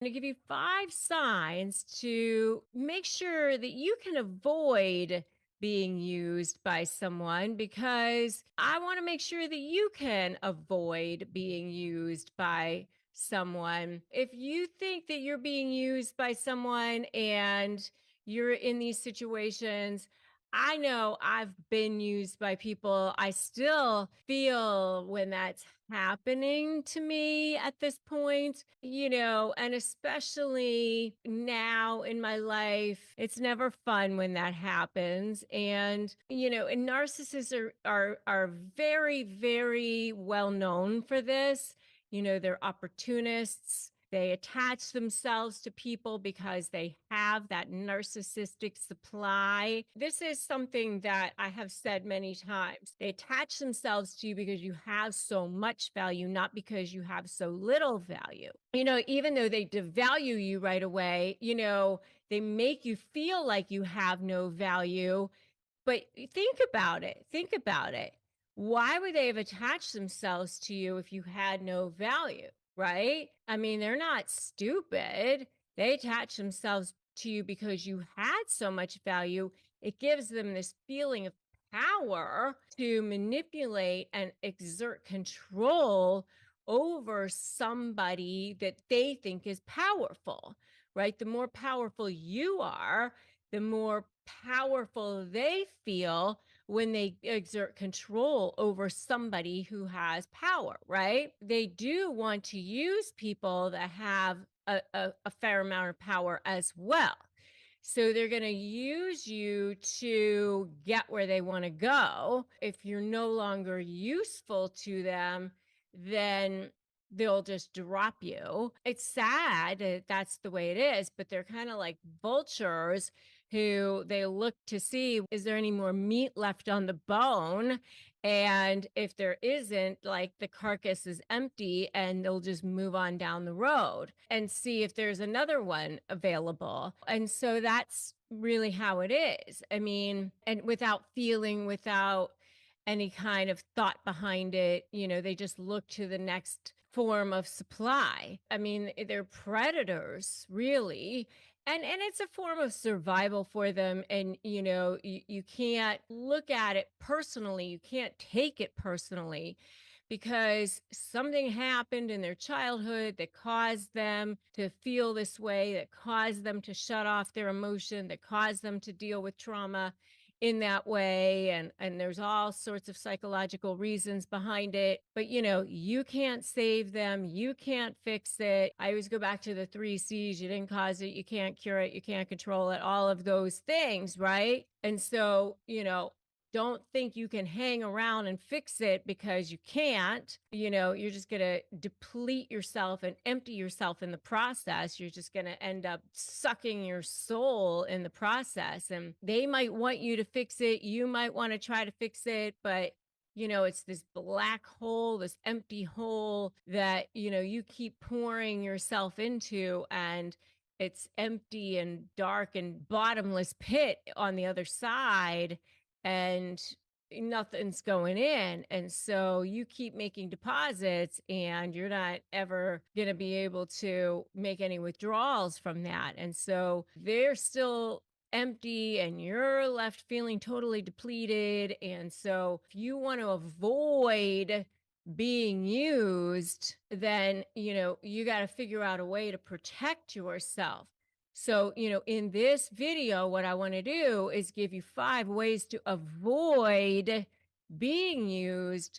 To give you 5 signs to make sure that you can avoid being used by someone, because I want to make sure that you can avoid being used by someone. If you think that you're being used by someone and you're in these situations, I know I've been used by people. I still feel when that's happening to me at this point, and especially now in my life, it's never fun when that happens. And narcissists are very, very well known for this. They're opportunists. They attach themselves to people because they have that narcissistic supply. This is something that I have said many times. They attach themselves to you because you have so much value, not because you have so little value. Even though they devalue you right away, they make you feel like you have no value. But think about it. Think about it. Why would they have attached themselves to you if you had no value? Right? I mean, they're not stupid. They attach themselves to you because you had so much value. It gives them this feeling of power to manipulate and exert control over somebody that they think is powerful, right? The more powerful you are, the more powerful they feel when they exert control over somebody who has power, right? They do want to use people that have a fair amount of power as well. So they're going to use you to get where they want to go. If you're no longer useful to them, then they'll just drop you. It's sad that that's the way it is, but they're kind of like vultures who they look to see, is there any more meat left on the bone? And if there isn't, like, the carcass is empty, and they'll just move on down the road and see if there's another one available. And so that's really how it is. I mean, and without feeling, without any kind of thought behind it, they just look to the next form of supply. I mean, they're predators, really. And it's a form of survival for them. And you can't look at it personally, you can't take it personally, because something happened in their childhood that caused them to feel this way, that caused them to shut off their emotion, that caused them to deal with trauma in that way. And there's all sorts of psychological reasons behind it, but you can't save them, you can't fix it. I always go back to the 3 C's: you didn't cause it, you can't cure it, you can't control it, all of those things, right? And so don't think you can hang around and fix it, because you can't. You're just going to deplete yourself and empty yourself in the process. You're just going to end up sucking your soul in the process. And they might want you to fix it. You might want to try to fix it, but it's this black hole, this empty hole that, you keep pouring yourself into, and it's empty and dark and bottomless pit on the other side, and nothing's going in. And so you keep making deposits, and you're not ever going to be able to make any withdrawals from that. And so they're still empty, and you're left feeling totally depleted. And so if you want to avoid being used, then you got to figure out a way to protect yourself. So, in this video, what I want to do is give you 5 ways to avoid being used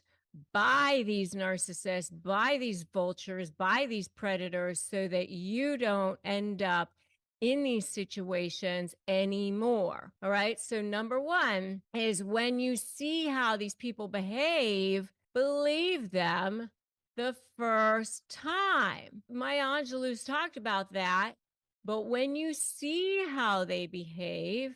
by these narcissists, by these vultures, by these predators, so that you don't end up in these situations anymore. All right. So, number one is, when you see how these people behave, believe them the first time. Maya Angelou's talked about that. But when you see how they behave,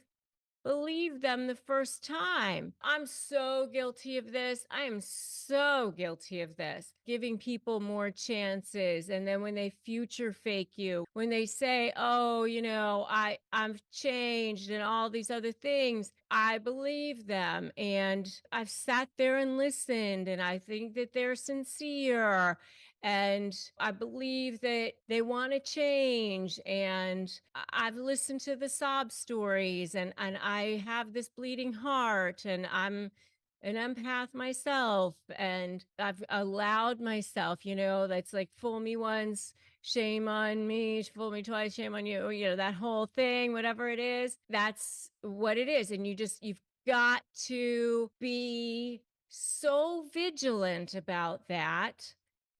believe them the first time. I'm so guilty of this. I am so guilty of this. Giving people more chances. And then when they future fake you, when they say, oh, I've changed and all these other things, I believe them. And I've sat there and listened, and I think that they're sincere. And I believe that they want to change. And I've listened to the sob stories, and I have this bleeding heart, and I'm an empath myself. And I've allowed myself, that's like fool me once, shame on me, fool me twice, shame on you, that whole thing, whatever it is, that's what it is. And you've got to be so vigilant about that.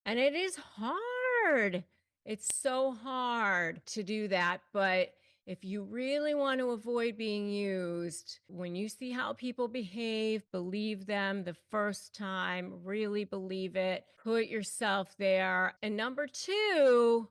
And it is hard. It's so hard to do that. But if you really want to avoid being used, when you see how people behave, believe them the first time, really believe it, put yourself there. And number two,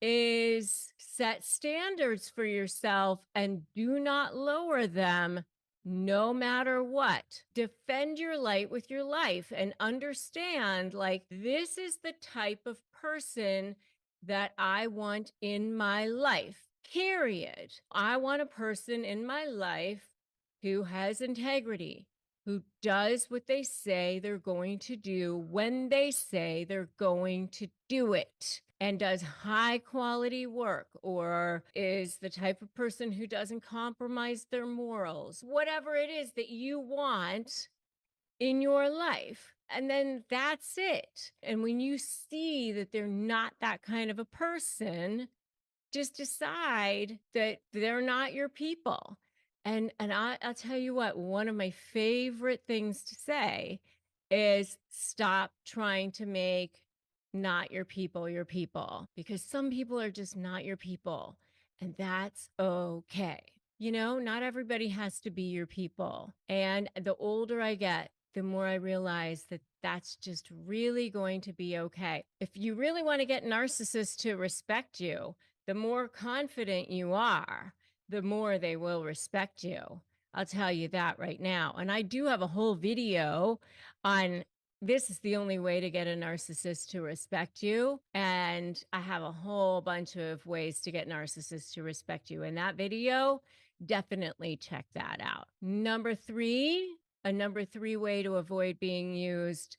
is set standards for yourself and do not lower them no matter what. Defend your light with your life and understand like this is the type of person that I want in my life. Period. I want a person in my life who has integrity, who does what they say they're going to do when they say they're going to do it, and does high quality work, or is the type of person who doesn't compromise their morals, whatever it is that you want in your life. And then that's it. And when you see that they're not that kind of a person, just decide that they're not your people. I'll tell you what, one of my favorite things to say is stop trying to make not your people, because some people are just not your people, and that's okay. Not everybody has to be your people. And the older I get, the more I realize that that's just really going to be okay. If you really want to get narcissists to respect you, the more confident you are, the more they will respect you. I'll tell you that right now. And I do have a whole video on this is the only way to get a narcissist to respect you. And I have a whole bunch of ways to get narcissists to respect you. In that video, definitely check that out. Number three way to avoid being used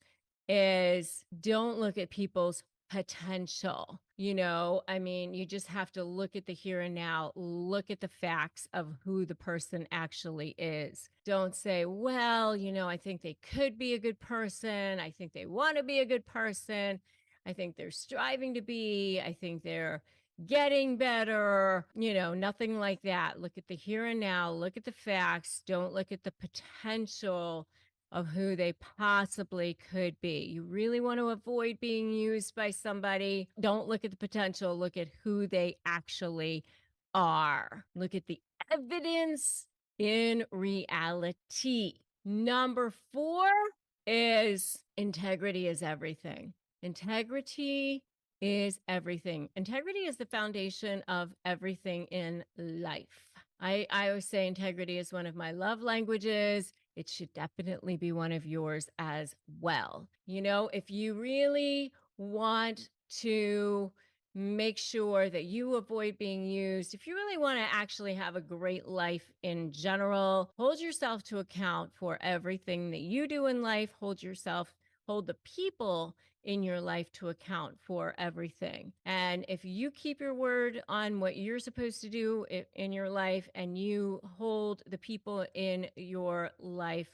is don't look at people's potential. You just have to look at the here and now, look at the facts of who the person actually is. Don't say, well, I think they could be a good person. I think they want to be a good person. I think they're striving to be. I think they're getting better. Nothing like that. Look at the here and now, look at the facts. Don't look at the potential of who they possibly could be. You really want to avoid being used by somebody. Don't look at the potential, look at who they actually are. Look at the evidence in reality. Number four is integrity is everything. Integrity is everything. Integrity is the foundation of everything in life. I always say integrity is one of my love languages. It should definitely be one of yours as well. If you really want to make sure that you avoid being used, if you really want to actually have a great life in general, hold yourself to account for everything that you do in life. Hold the people in your life to account for everything. And if you keep your word on what you're supposed to do in your life, and you hold the people in your life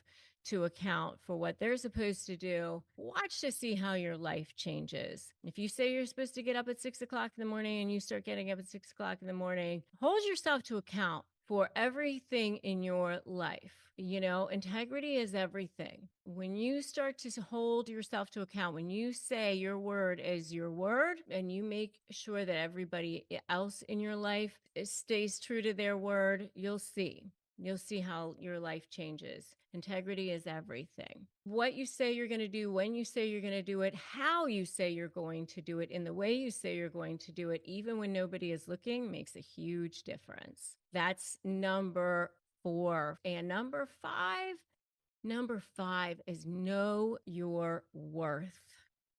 to account for what they're supposed to do, watch to see how your life changes. If you say you're supposed to get up at 6 o'clock in the morning and you start getting up at 6 o'clock in the morning, hold yourself to account for everything in your life. Integrity is everything. When you start to hold yourself to account, when you say your word is your word, and you make sure that everybody else in your life stays true to their word, you'll see. You'll see how your life changes. Integrity is everything. What you say you're going to do, when you say you're going to do it, how you say you're going to do it, in the way you say you're going to do it, even when nobody is looking, makes a huge difference. That's number four. And number five is know your worth.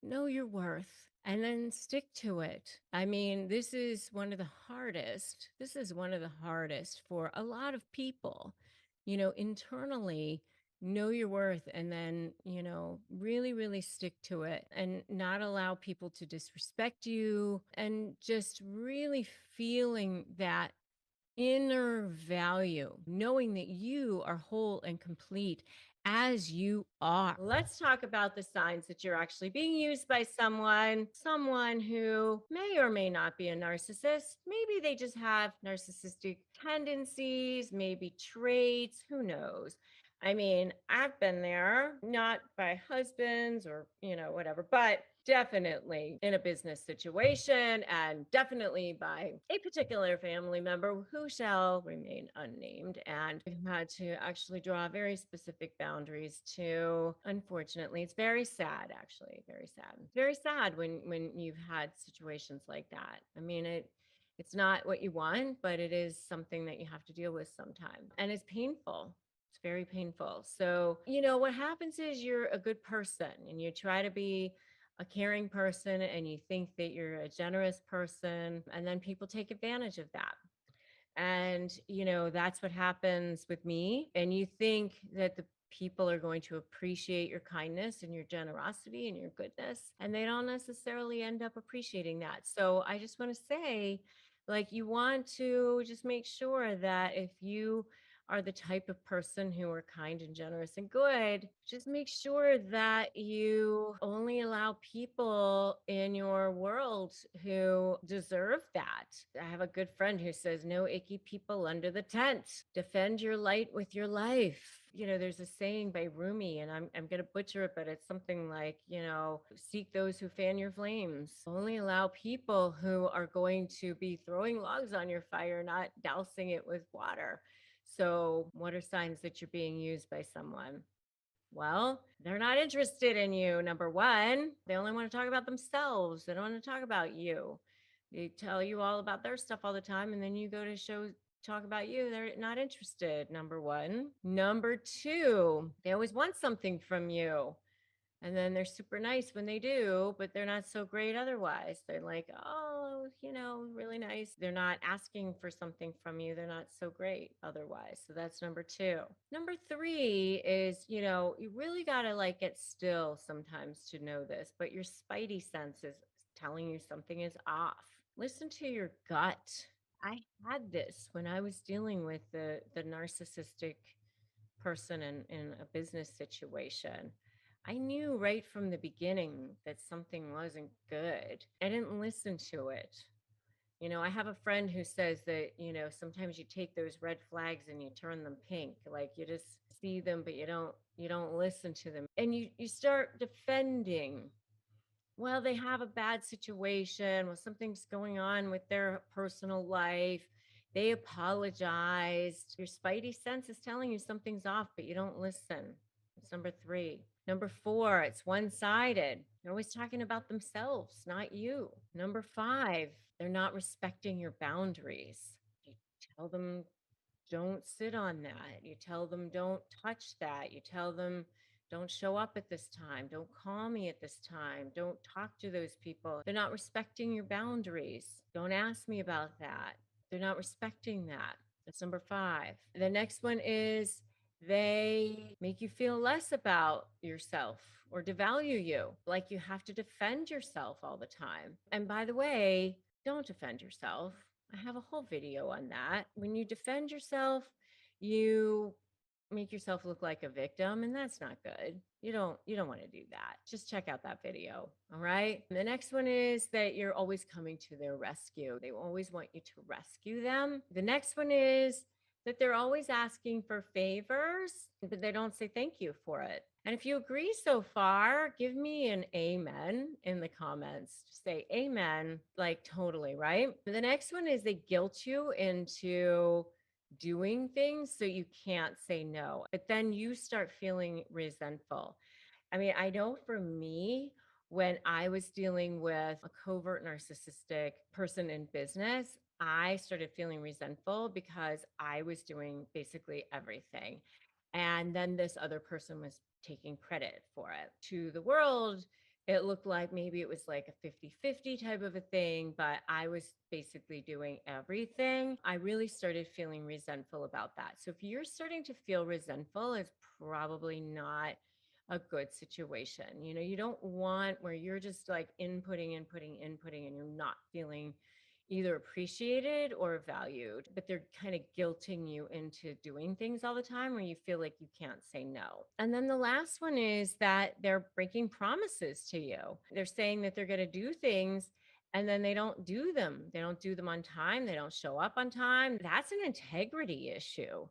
Know your worth and then stick to it. I mean, this is one of the hardest. This is one of the hardest for a lot of people. Internally, know your worth, and then, really, really stick to it and not allow people to disrespect you, and just really feeling that inner value, knowing that you are whole and complete as you are. Let's talk about the signs that you're actually being used by someone who may or may not be a narcissist. Maybe they just have narcissistic tendencies, maybe traits, who knows. I mean, I've been there, not by husbands or, whatever, but definitely in a business situation, and definitely by a particular family member who shall remain unnamed. And we've had to actually draw very specific boundaries to, unfortunately, it's very sad, actually, very sad. It's very sad when you've had situations like that. I mean, it's not what you want, but it is something that you have to deal with sometime. And it's painful. It's very painful. So, what happens is you're a good person and you try to be a caring person and you think that you're a generous person, and then people take advantage of that. And, that's what happens with me. And you think that the people are going to appreciate your kindness and your generosity and your goodness, and they don't necessarily end up appreciating that. So I just want to say, like, you want to just make sure that if you are the type of person who are kind and generous and good, just make sure that you only allow people in your world who deserve that. I have a good friend who says, no icky people under the tent. Defend your light with your life. There's a saying by Rumi, and I'm going to butcher it, but it's something like, seek those who fan your flames. Only allow people who are going to be throwing logs on your fire, not dousing it with water. So, what are signs that you're being used by someone? Well, they're not interested in you. Number one, they only want to talk about themselves. They don't want to talk about you. They tell you all about their stuff all the time, and then you go to talk about you. They're not interested. Number one. Number two, they always want something from you. And then they're super nice when they do, but they're not so great otherwise. They're like, oh, really nice. They're not asking for something from you. They're not so great otherwise. So that's number two. Number three is, you really got to like get still sometimes to know this, but your spidey sense is telling you something is off. Listen to your gut. I had this when I was dealing with the narcissistic person in a business situation. I knew right from the beginning that something wasn't good. I didn't listen to it. I have a friend who says that, sometimes you take those red flags and you turn them pink. Like you just see them, but you don't listen to them. And you start defending. Well, they have a bad situation. Well, something's going on with their personal life. They apologized. Your spidey sense is telling you something's off, but you don't listen. It's number three. Number four, it's one sided. They're always talking about themselves, not you. Number five, they're not respecting your boundaries. You tell them don't sit on that. You tell them don't touch that. You tell them don't show up at this time. Don't call me at this time. Don't talk to those people. They're not respecting your boundaries. Don't ask me about that. They're not respecting that. That's number five. The next one is they make you feel less about yourself or devalue you, like you have to defend yourself all the time. And by the way, don't defend yourself. I have a whole video on that. When you defend yourself, you make yourself look like a victim, and that's not good. You don't want to do that. Just check out that video. All right? And the next one is that you're always coming to their rescue. They always want you to rescue them. The next one is that they're always asking for favors, but they don't say thank you for it. And if you agree so far, give me an amen in the comments. Just say amen, like totally, right? The next one is they guilt you into doing things so you can't say no, but then you start feeling resentful. I mean, I know for me, when I was dealing with a covert narcissistic person in business, I started feeling resentful because I was doing basically everything. And then this other person was taking credit for it. To the world, It looked like maybe it was like a 50-50 type of a thing, but I was basically doing everything. I really started feeling resentful about that. So if you're starting to feel resentful, it's probably not a good situation. You don't want where you're just like inputting, and you're not feeling either appreciated or valued, but they're kind of guilting you into doing things all the time where you feel like you can't say no. And then the last one is that they're breaking promises to you. They're saying that they're going to do things and then they don't do them. They don't do them on time. They don't show up on time. That's an integrity issue.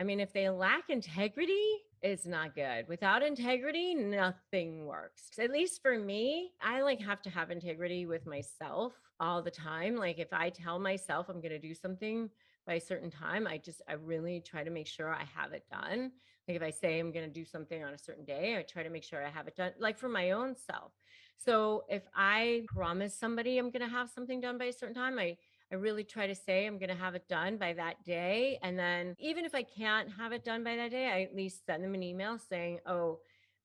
I mean, if they lack integrity, it's not good. Without integrity, nothing works. At least for me, I like have to have integrity with myself all the time. Like if I tell myself I'm going to do something by a certain time, I really try to make sure I have it done. Like if I say I'm going to do something on a certain day, I try to make sure I have it done, like for my own self. So if I promise somebody I'm going to have something done by a certain time, I really try to say I'm going to have it done by that day. And then even if I can't have it done by that day, I at least send them an email saying, oh,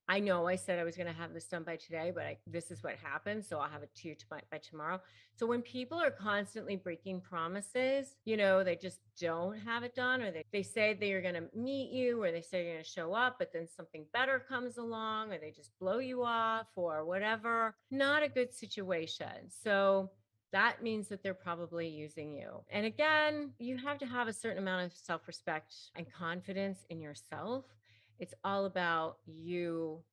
I know I said I was going to have this done by today, but this is what happened. So I'll have it to you by tomorrow. So when people are constantly breaking promises, they just don't have it done, or they say they are going to meet you, or they say you're going to show up, but then something better comes along, or they just blow you off or whatever. Not a good situation. So that means that they're probably using you. And again, you have to have a certain amount of self respect and confidence in yourself. It's all about you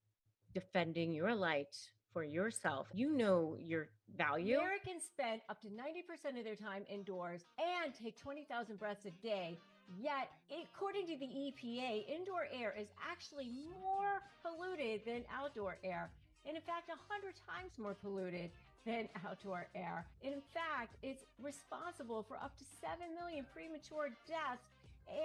defending your light for yourself. You know your value. Americans spend up to 90% of their time indoors and take 20,000 breaths a day. Yet, according to the EPA, indoor air is actually more polluted than outdoor air. And in fact, 100 times more polluted than outdoor air. In fact, it's responsible for up to 7 million premature deaths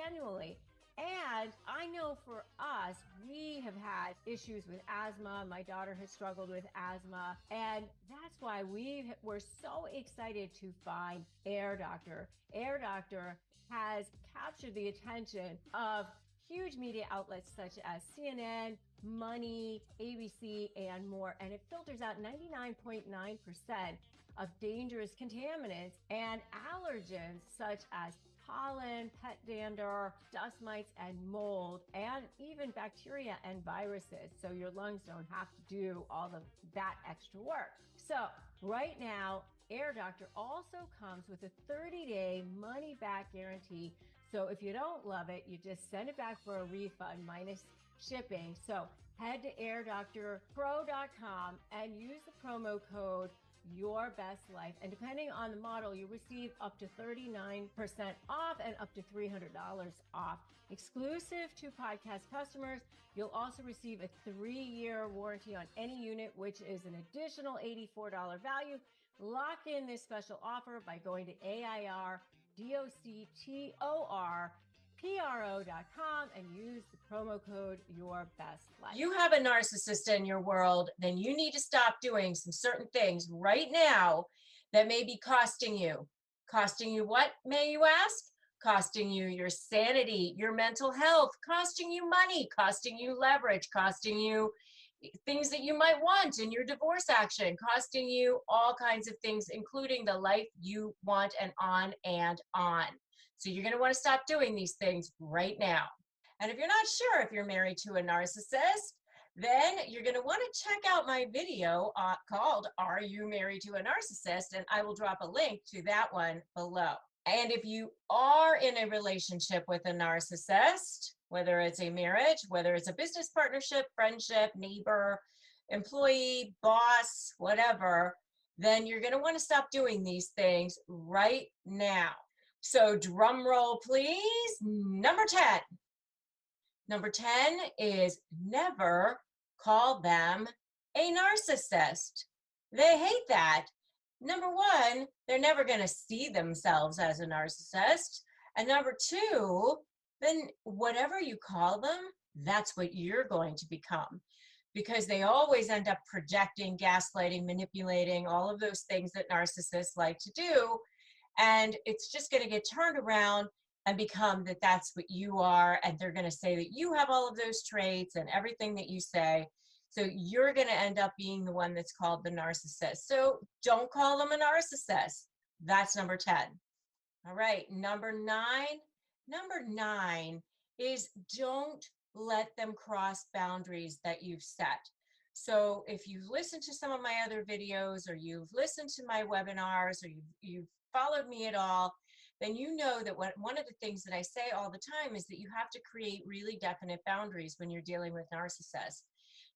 annually. And I know for us, we have had issues with asthma. My daughter has struggled with asthma. And that's why we're so excited to find Air Doctor. Air Doctor has captured the attention of huge media outlets such as CNN, Money, ABC, and more. And it filters out 99.9% of dangerous contaminants and allergens such as pollen, pet dander, dust mites, and mold, and even bacteria and viruses. So your lungs don't have to do all of that extra work. So right now, Air Doctor also comes with a 30-day money-back guarantee. So if you don't love it, you just send it back for a refund minus shipping. So head to airdoctorpro.com and use the promo code Your Best Life. And depending on the model, you receive up to 39% off and up to $300 off. Exclusive to podcast customers, you'll also receive a 3-year warranty on any unit, which is an additional $84 value. Lock in this special offer by going to AIRDOCTORPRO.com and use the promo code Your Best Life. You have a narcissist in your world, then you need to stop doing some certain things right now that may be costing you. Costing you what, may you ask? Costing you your sanity, your mental health, costing you money, costing you leverage, costing you things that you might want in your divorce action, costing you all kinds of things, including the life you want and on and on. So you're going to want to stop doing these things right now. And if you're not sure if you're married to a narcissist, then you're going to want to check out my video called Are You Married to a Narcissist? And I will drop a link to that one below. And if you are in a relationship with a narcissist, whether it's a marriage, whether it's a business partnership, friendship, neighbor, employee, boss, whatever, then you're going to want to stop doing these things right now. So drum roll, please. Number 10. Number 10 is never call them a narcissist. They hate that. Number 1, they're never going to see themselves as a narcissist. And number 2, then whatever you call them, that's what you're going to become. Because they always end up projecting, gaslighting, manipulating, all of those things that narcissists like to do. And it's just going to get turned around and become that that's what you are. And they're going to say that you have all of those traits and everything that you say. So you're going to end up being the one that's called the narcissist. So don't call them a narcissist. That's number 10. All right, number nine. Number nine is don't let them cross boundaries that you've set. So if you've listened to some of my other videos, or you've listened to my webinars, or you've followed me at all, then you know that one of the things that I say all the time is that you have to create really definite boundaries when you're dealing with narcissists.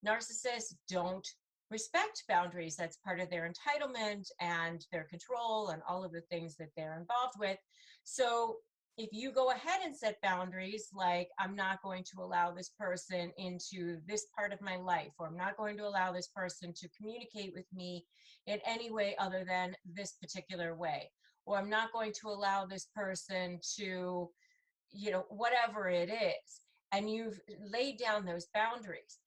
Narcissists don't respect boundaries. That's part of their entitlement and their control and all of the things that they're involved with. So if you go ahead and set boundaries, like, I'm not going to allow this person into this part of my life, or I'm not going to allow this person to communicate with me in any way other than this particular way, or I'm not going to allow this person to, whatever it is, and you've laid down those boundaries.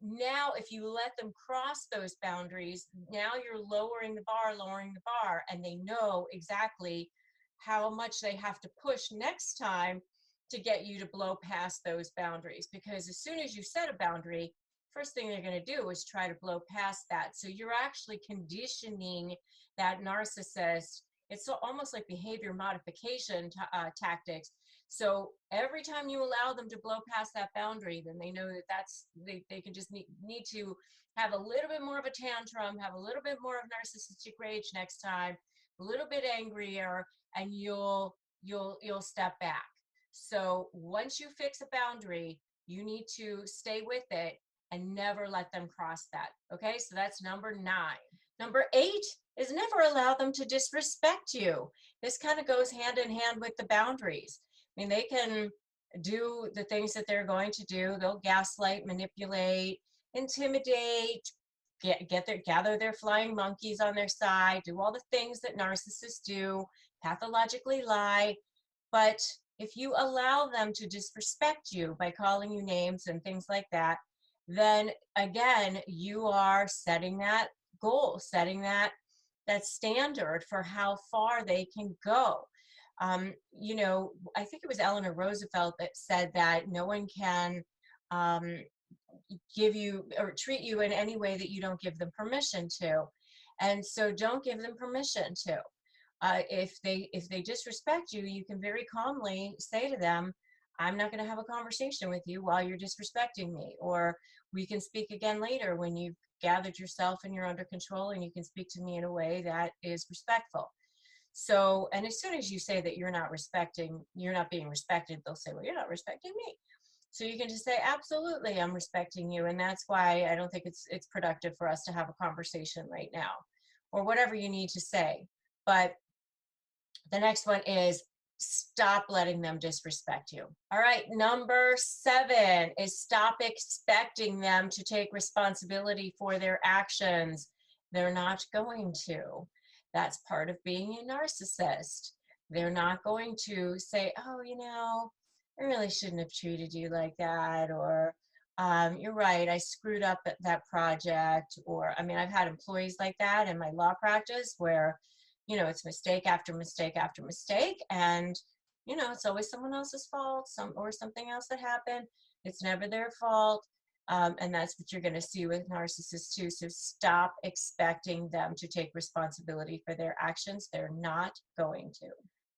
Now, if you let them cross those boundaries, now you're lowering the bar, and they know exactly how much they have to push next time to get you to blow past those boundaries. Because as soon as you set a boundary, first thing they're going to do is try to blow past that. So you're actually conditioning that narcissist. It's almost like behavior modification tactics. So every time you allow them to blow past that boundary, then they know that they can just need to have a little bit more of a tantrum, have a little bit more of narcissistic rage next time, a little bit angrier, and you'll step back. So once you fix a boundary, you need to stay with it and never let them cross that. Okay, so that's number 9. Number 8 is never allow them to disrespect you. This kind of goes hand in hand with the boundaries. I mean, they can do the things that they're going to do. They'll gaslight, manipulate, intimidate, gather their flying monkeys on their side, do all the things that narcissists do, pathologically lie. But if you allow them to disrespect you by calling you names and things like that, then again, you are setting that goal, setting that standard for how far they can go. I think it was Eleanor Roosevelt that said that no one can um, give you or treat you in any way that you don't give them permission to. And so don't give them permission to. If they disrespect you, you can very calmly say to them, I'm not going to have a conversation with you while you're disrespecting me, or we can speak again later when you've gathered yourself and you're under control and you can speak to me in a way that is respectful. So, and as soon as you say that you're not being respected, they'll say, well, you're not respecting me. So you can just say, absolutely, I'm respecting you. And that's why I don't think it's productive for us to have a conversation right now, or whatever you need to say. But the next one is stop letting them disrespect you. All right, number 7 is stop expecting them to take responsibility for their actions. They're not going to. That's part of being a narcissist. They're not going to say, oh, I really shouldn't have treated you like that, or you're right, I screwed up at that project. Or, I mean, I've had employees like that in my law practice where, it's mistake after mistake after mistake. And, it's always someone else's fault, or something else that happened. It's never their fault. And that's what you're going to see with narcissists too. So stop expecting them to take responsibility for their actions. They're not going to.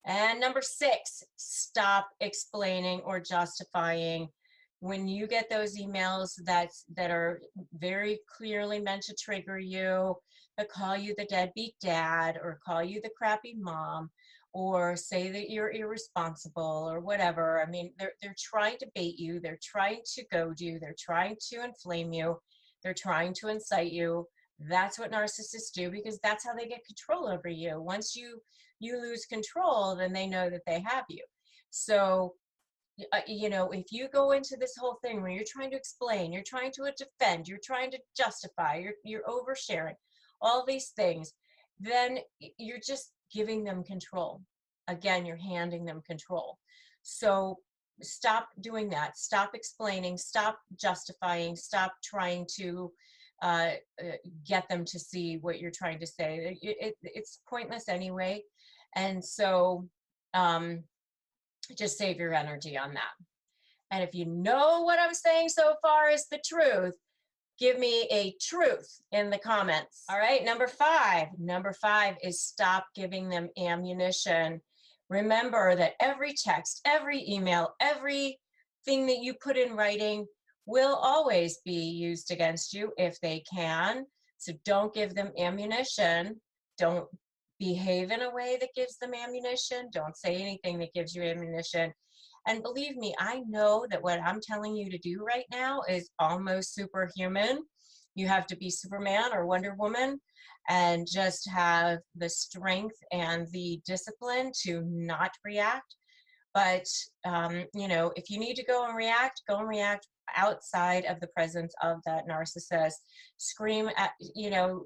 And number 6, stop explaining or justifying. When you get those emails that are very clearly meant to trigger you, that call you the deadbeat dad, or call you the crappy mom, or say that you're irresponsible or whatever. I mean, they're trying to bait you. They're trying to goad you. They're trying to inflame you. They're trying to incite you. That's what narcissists do, because that's how they get control over you. Once you lose control, then they know that they have you. So if you go into this whole thing where you're trying to explain, you're trying to defend, you're trying to justify, you're oversharing, all these things, then you're just giving them control. Again, you're handing them control. So stop doing that. Stop explaining, stop justifying, stop trying to uh, get them to see what you're trying to say. It's pointless anyway. And so just save your energy on that. And if you know what I'm saying so far is the truth, Give me a truth in the comments. All right, number five. Number five is stop giving them ammunition. Remember that every text, every email, everything that you put in writing will always be used against you if they can. So don't give them ammunition. Don't behave in a way that gives them ammunition. Don't say anything that gives you ammunition. And believe me, I know that what I'm telling you to do right now is almost superhuman. You have to be Superman or Wonder Woman and just have the strength and the discipline to not react. But, if you need to go and react outside of the presence of that narcissist. Scream at,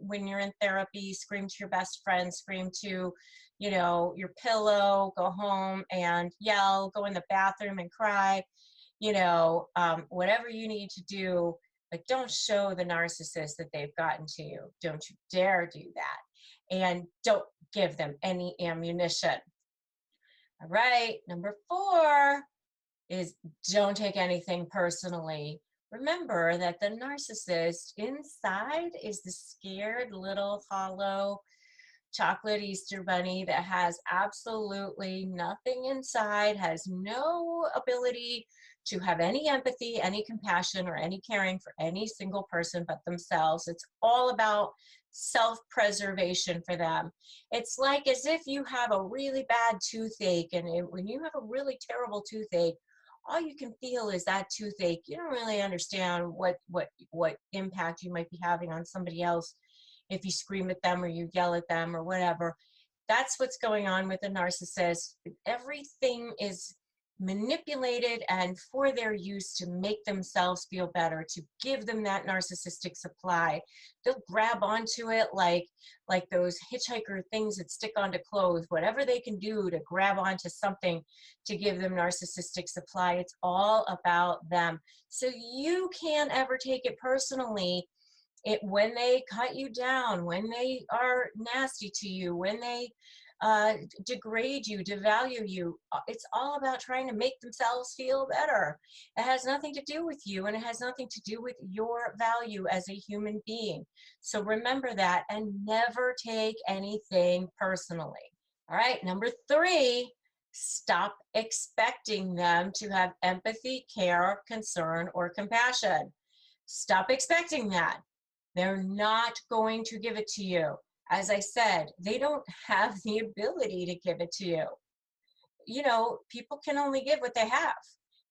when you're in therapy, scream to your best friend, scream to, your pillow, go home and yell, go in the bathroom and cry, whatever you need to do. But don't show the narcissist that they've gotten to you. Don't you dare do that. And don't give them any ammunition. All right, number four is don't take anything personally. Remember that the narcissist inside is the scared little hollow chocolate Easter bunny that has absolutely nothing inside, has no ability to have any empathy, any compassion, or any caring for any single person but themselves. It's all about self-preservation for them. It's like as if you have a really bad toothache, and when you have a really terrible toothache, all you can feel is that toothache. You don't really understand what impact you might be having on somebody else if you scream at them or you yell at them or whatever. That's what's going on with a narcissist. Everything is manipulated and for their use to make themselves feel better, to give them that narcissistic supply. They'll grab onto it like those hitchhiker things that stick onto clothes, whatever they can do to grab onto something to give them narcissistic supply. It's all about them. So you can't ever take it personally when they cut you down, when they are nasty to you, when they degrade you, devalue you. It's all about trying to make themselves feel better. It has nothing to do with you, and it has nothing to do with your value as a human being. So remember that and never take anything personally. All right, number three, stop expecting them to have empathy, care, concern, or compassion. Stop expecting that. They're not going to give it to you. As I said, they don't have the ability to give it to you. People can only give what they have.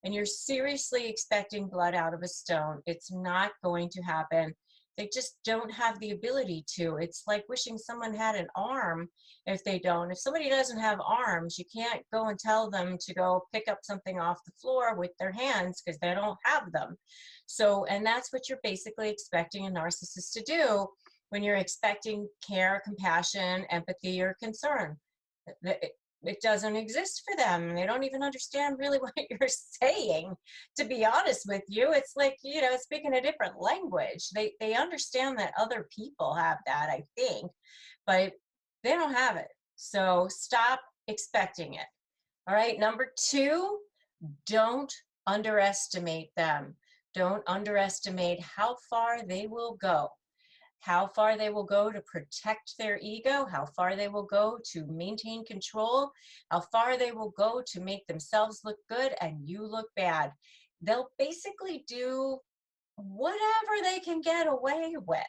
And you're seriously expecting blood out of a stone. It's not going to happen. They just don't have the ability to. It's like wishing someone had an arm if they don't. If somebody doesn't have arms, you can't go and tell them to go pick up something off the floor with their hands because they don't have them. So, and that's what you're basically expecting a narcissist to do when you're expecting care, compassion, empathy, or concern. It doesn't exist for them. They don't even understand really what you're saying, to be honest with you. It's like, speaking a different language. They understand that other people have that, I think, but they don't have it. So stop expecting it. All right, number two, don't underestimate them. Don't underestimate how far they will go. How far they will go to protect their ego, how far they will go to maintain control, how far they will go to make themselves look good and you look bad. They'll basically do whatever they can get away with.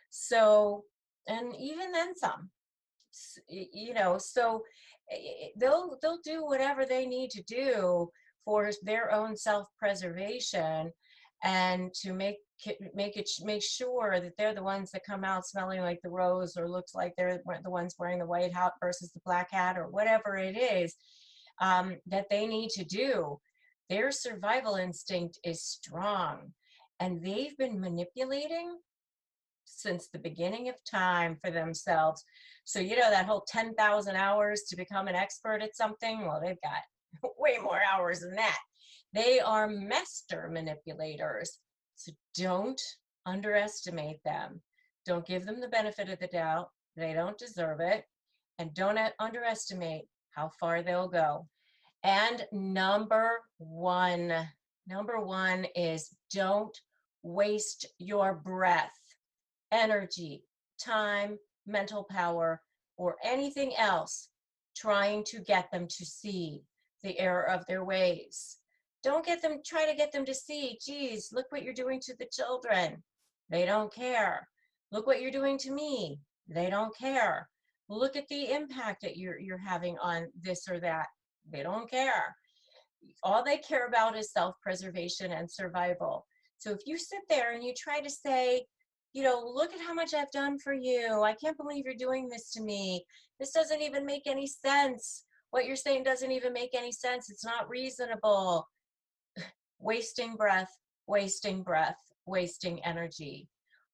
So, and even then some, so they'll do whatever they need to do for their own self-preservation and to make sure that they're the ones that come out smelling like the rose or looks like they're the ones wearing the white hat versus the black hat or whatever it is that they need to do. Their survival instinct is strong, and they've been manipulating since the beginning of time for themselves. So that whole 10,000 hours to become an expert at something, well, they've got way more hours than that. They are master manipulators. So don't underestimate them. Don't give them the benefit of the doubt. They don't deserve it. And don't underestimate how far they'll go. And number one is don't waste your breath, energy, time, mental power, or anything else trying to get them to see the error of their ways. Don't try to get them to see, geez, look what you're doing to the children. They don't care. Look what you're doing to me. They don't care. Look at the impact that you're having on this or that. They don't care. All they care about is self-preservation and survival. So if you sit there and you try to say, look at how much I've done for you. I can't believe you're doing this to me. This doesn't even make any sense. What you're saying doesn't even make any sense. It's not reasonable. Wasting breath, wasting breath, wasting energy.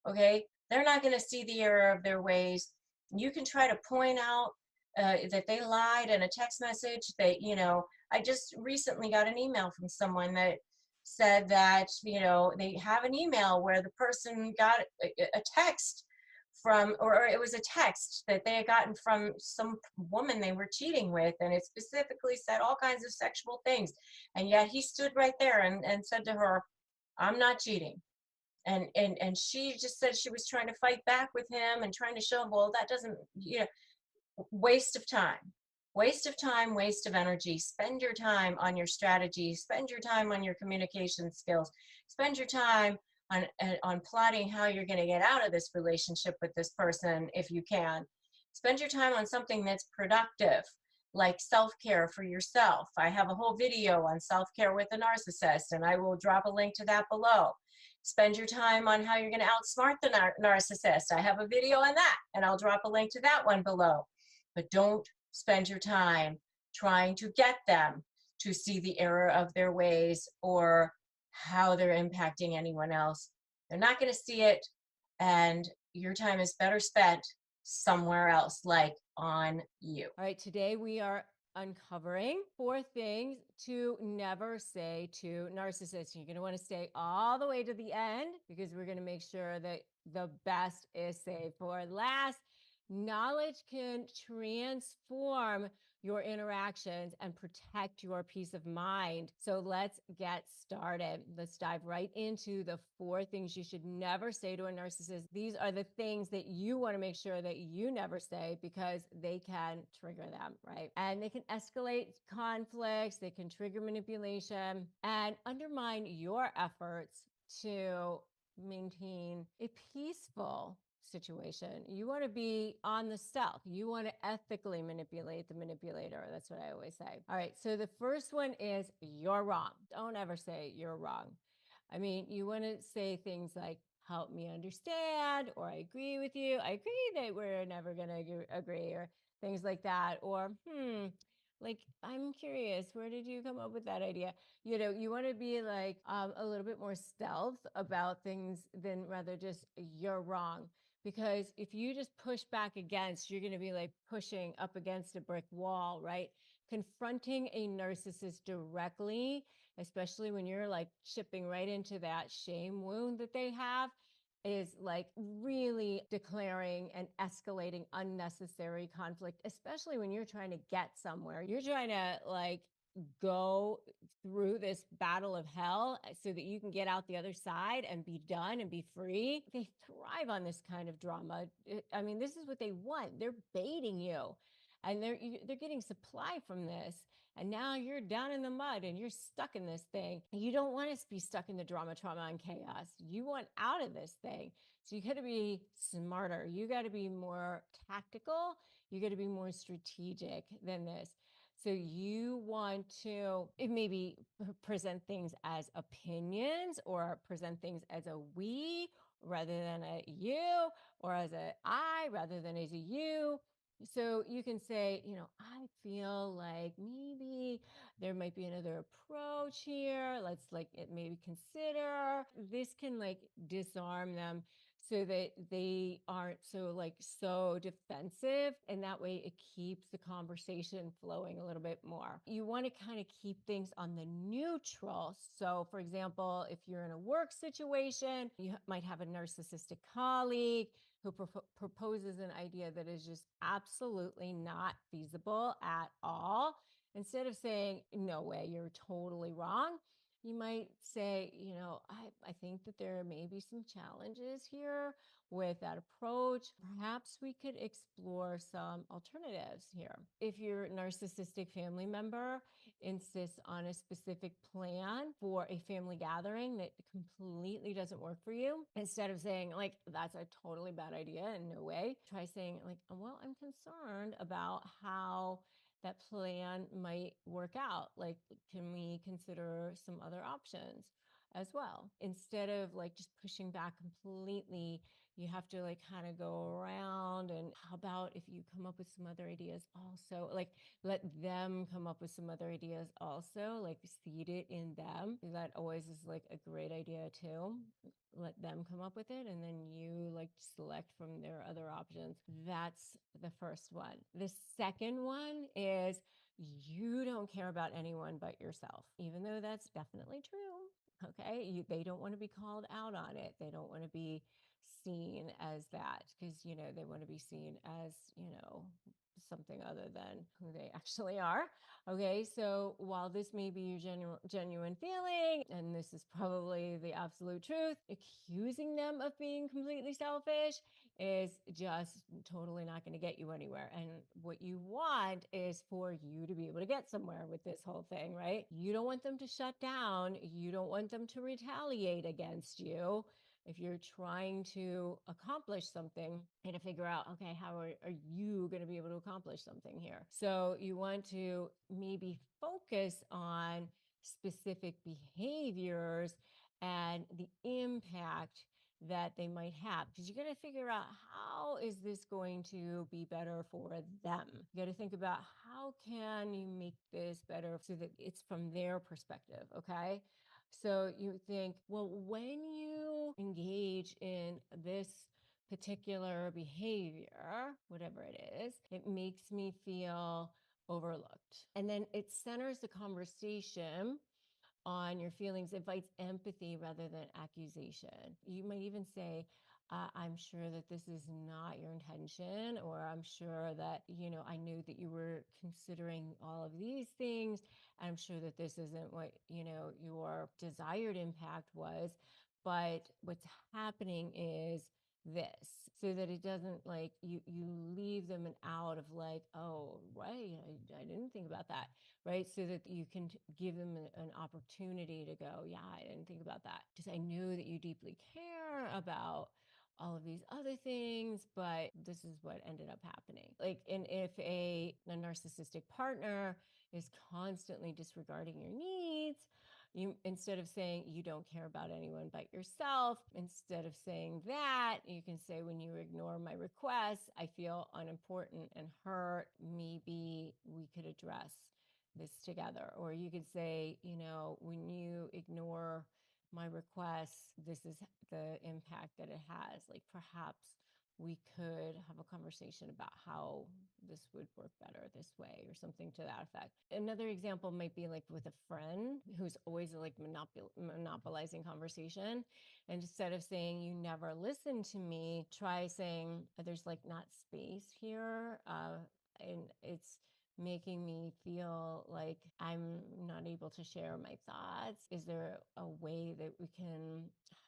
Okay? They're not going to see the error of their ways. You can try to point out that they lied in a text message. I just recently got an email from someone that said that, they have an email where the person got a text from, or it was a text that they had gotten from some woman they were cheating with, and it specifically said all kinds of sexual things. And yet he stood right there and said to her, I'm not cheating. And she just said she was trying to fight back with him and trying to show him, well, that doesn't, waste of time, waste of time, waste of energy. Spend your time on your strategy, spend your time on your communication skills, spend your time on plotting how you're going to get out of this relationship with this person if you can. Spend your time on something that's productive, like self-care for yourself. I have a whole video on self-care with a narcissist, and I will drop a link to that below. Spend your time on how you're going to outsmart the narcissist. I have a video on that, and I'll drop a link to that one below. But don't spend your time trying to get them to see the error of their ways or how they're impacting anyone else. They're not going to see it, and your time is better spent somewhere else, like on you. All right, today we are uncovering 4 things to never say to narcissists. You're going to want to stay all the way to the end because we're going to make sure that the best is saved for last. Knowledge can transform your interactions and protect your peace of mind. So let's get started. Let's dive right into the 4 things you should never say to a narcissist. These are the things that you want to make sure that you never say because they can trigger them, right? And they can escalate conflicts, they can trigger manipulation, and undermine your efforts to maintain a peaceful situation. You want to be on the stealth. You want to ethically manipulate the manipulator. That's what I always say. All right. So the first one is you're wrong. Don't ever say you're wrong. I mean, you want to say things like, help me understand, or I agree with you. I agree that we're never going to agree, or things like that. Or, like, I'm curious, where did you come up with that idea? You want to be like a little bit more stealth about things than rather just you're wrong. Because if you just push back against, you're going to be like pushing up against a brick wall, right? Confronting a narcissist directly, especially when you're like chipping right into that shame wound that they have, is like really declaring and escalating unnecessary conflict, especially when you're trying to get somewhere. You're trying to like go through this battle of hell so that you can get out the other side and be done and be free. They thrive on this kind of drama. I mean, this is what they want. They're baiting you, and they're getting supply from this. And now you're down in the mud and you're stuck in this thing. You don't want to be stuck in the drama, trauma, and chaos. You want out of this thing. So you got to be smarter. You got to be more tactical. You got to be more strategic than this. So you want to maybe present things as opinions, or present things as a we rather than a you, or as a I rather than as a you. So you can say, I feel like maybe there might be another approach here. Let's like maybe consider. This can like disarm them so that they aren't so defensive, and that way it keeps the conversation flowing a little bit more. You want to kind of keep things on the neutral. So for example, if you're in a work situation, you might have a narcissistic colleague who proposes an idea that is just absolutely not feasible at all. Instead of saying, no way, you're totally wrong, You might say, I think that there may be some challenges here with that approach. Perhaps we could explore some alternatives here. If your narcissistic family member insists on a specific plan for a family gathering that completely doesn't work for you, instead of saying, like, that's a totally bad idea and no way, try saying, like, well, I'm concerned about how that plan might work out. Like, can we consider some other options as well? Instead of like just pushing back completely, you have to like kind of go around. And how about if you come up with some other ideas also? Like, let them come up with some other ideas also, like seed it in them. That always is like a great idea too. Let them come up with it and then you like select from their other options. That's the first one. The second one is you don't care about anyone but yourself, even though that's definitely true. Okay. They don't want to be called out on it. They don't want to be seen as that because, they want to be seen as, something other than who they actually are. Okay, so while this may be your genuine feeling, and this is probably the absolute truth, accusing them of being completely selfish is just totally not going to get you anywhere. And what you want is for you to be able to get somewhere with this whole thing, right? You don't want them to shut down. You don't want them to retaliate against you. If you're trying to accomplish something and to figure out, okay, how are you going to be able to accomplish something here? So you want to maybe focus on specific behaviors and the impact that they might have, because you got to figure out, how is this going to be better for them? You got to think about, how can you make this better so that it's from their perspective. Okay, so you think, well, when you engage in this particular behavior, whatever it is, it makes me feel overlooked. And then it centers the conversation on your feelings, invites empathy rather than accusation. You might even say, I'm sure that this is not your intention, or I'm sure that, I knew that you were considering all of these things. I'm sure that this isn't what, your desired impact was. But what's happening is this, so that it doesn't, like, you leave them an out of like, oh, right, I didn't think about that, right? So that you can give them an opportunity to go, yeah, I didn't think about that, because I know that you deeply care about all of these other things, but this is what ended up happening. Like, and if a narcissistic partner is constantly disregarding your needs, you, instead of saying you don't care about anyone but yourself, instead of saying that, you can say, when you ignore my requests, I feel unimportant and hurt. Maybe we could address this together. Or you could say, when you ignore my requests, this is the impact that it has. Like, perhaps we could have a conversation about how this would work better this way, or something to that effect. Another example might be like with a friend who's always like monopolizing conversation. And instead of saying, you never listen to me, try saying, there's like not space here. And it's making me feel like I'm not able to share my thoughts. Is there a way that we can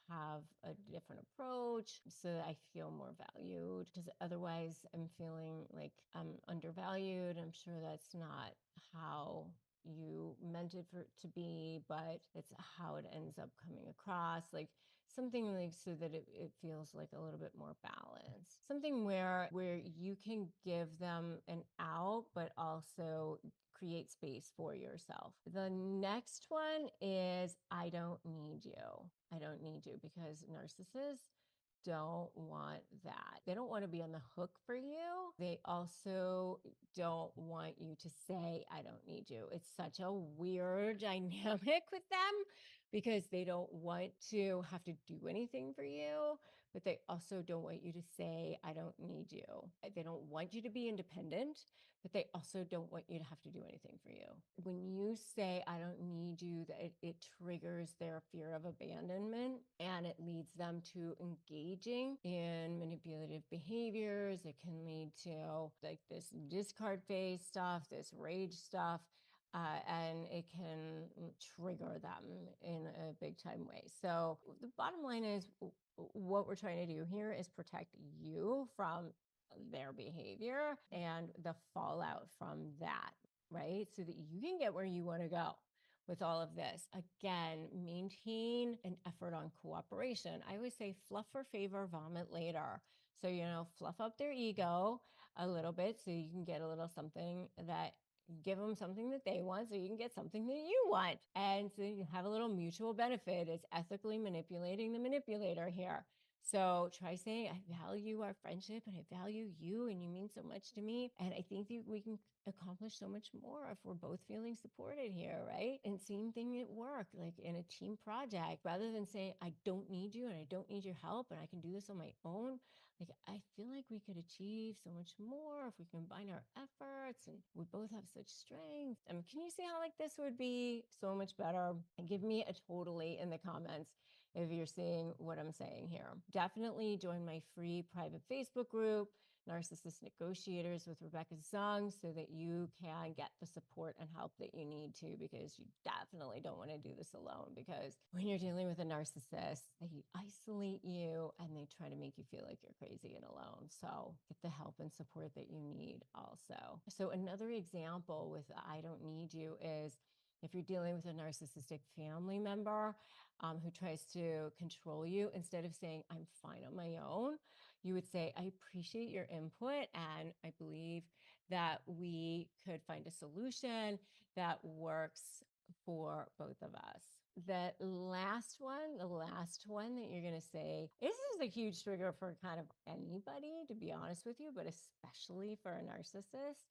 have a different approach so that I feel more valued? Because otherwise, I'm feeling like I'm undervalued. I'm sure that's not how you meant it for it to be, but it's how it ends up coming across. Like, something like, so that it feels like a little bit more balanced, something where you can give them an out but also create space for yourself. The next one is, I don't need you. I don't need you, because narcissists don't want that. They don't want to be on the hook for you. They also don't want you to say, I don't need you. It's such a weird dynamic with them, because they don't want to have to do anything for you, but they also don't want you to say, I don't need you. They don't want you to be independent, but they also don't want you to have to do anything for you. When you say, I don't need you, that it triggers their fear of abandonment, and it leads them to engaging in manipulative behaviors. It can lead to like this discard phase stuff, this rage stuff. and it can trigger them in a big time way. So the bottom line is what we're trying to do here is protect you from their behavior and the fallout from that, right? So that you can get where you want to go with all of this. Again, maintain an effort on cooperation. I always say fluff for favor, vomit later. So, fluff up their ego a little bit so you can get a little something that give them something that they want so you can get something that you want. And so you have a little mutual benefit. It's ethically manipulating the manipulator here. So try saying, I value our friendship and I value you and you mean so much to me. And I think that we can accomplish so much more if we're both feeling supported here, right? And same thing at work, like in a team project, rather than saying, I don't need you and I don't need your help and I can do this on my own. Like, I feel like we could achieve so much more if we combine our efforts and we both have such strength. Can you see how like this would be so much better? And give me a totally in the comments if you're seeing what I'm saying here. Definitely join my free private Facebook group, Narcissist Negotiators with Rebecca Zung, so that you can get the support and help that you need to, because you definitely don't want to do this alone. Because when you're dealing with a narcissist, they isolate you and they try to make you feel like you're crazy and alone. So get the help and support that you need also. So another example with I don't need you is if you're dealing with a narcissistic family member who tries to control you, instead of saying, I'm fine on my own, you would say, I appreciate your input and I believe that we could find a solution that works for both of us. The last one that you're going to say, this is a huge trigger for kind of anybody, to be honest with you, but especially for a narcissist.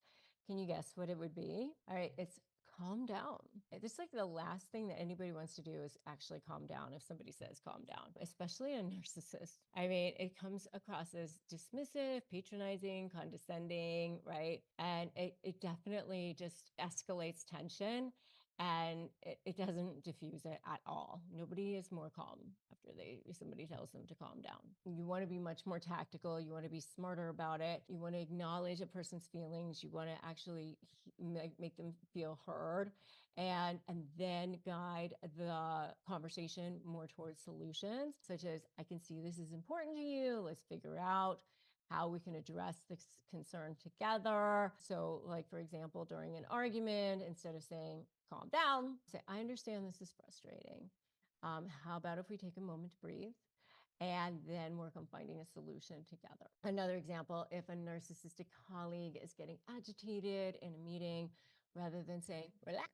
Can you guess what it would be? All right, it's calm down. It's like the last thing that anybody wants to do is actually calm down if somebody says calm down, especially a narcissist. I mean, it comes across as dismissive, patronizing, condescending, right? And it definitely just escalates tension and it doesn't diffuse it at all. Nobody is more calm after somebody tells them to calm down. You want to be much more tactical. You want to be smarter about it. You want to acknowledge a person's feelings. You want to actually make them feel heard, and then guide the conversation more towards solutions, such as, I can see this is important to you. Let's figure out how we can address this concern together. So like, for example, during an argument, instead of saying, calm down, say, I understand this is frustrating. How about if we take a moment to breathe and then work on finding a solution together? Another example, if a narcissistic colleague is getting agitated in a meeting, rather than saying, relax,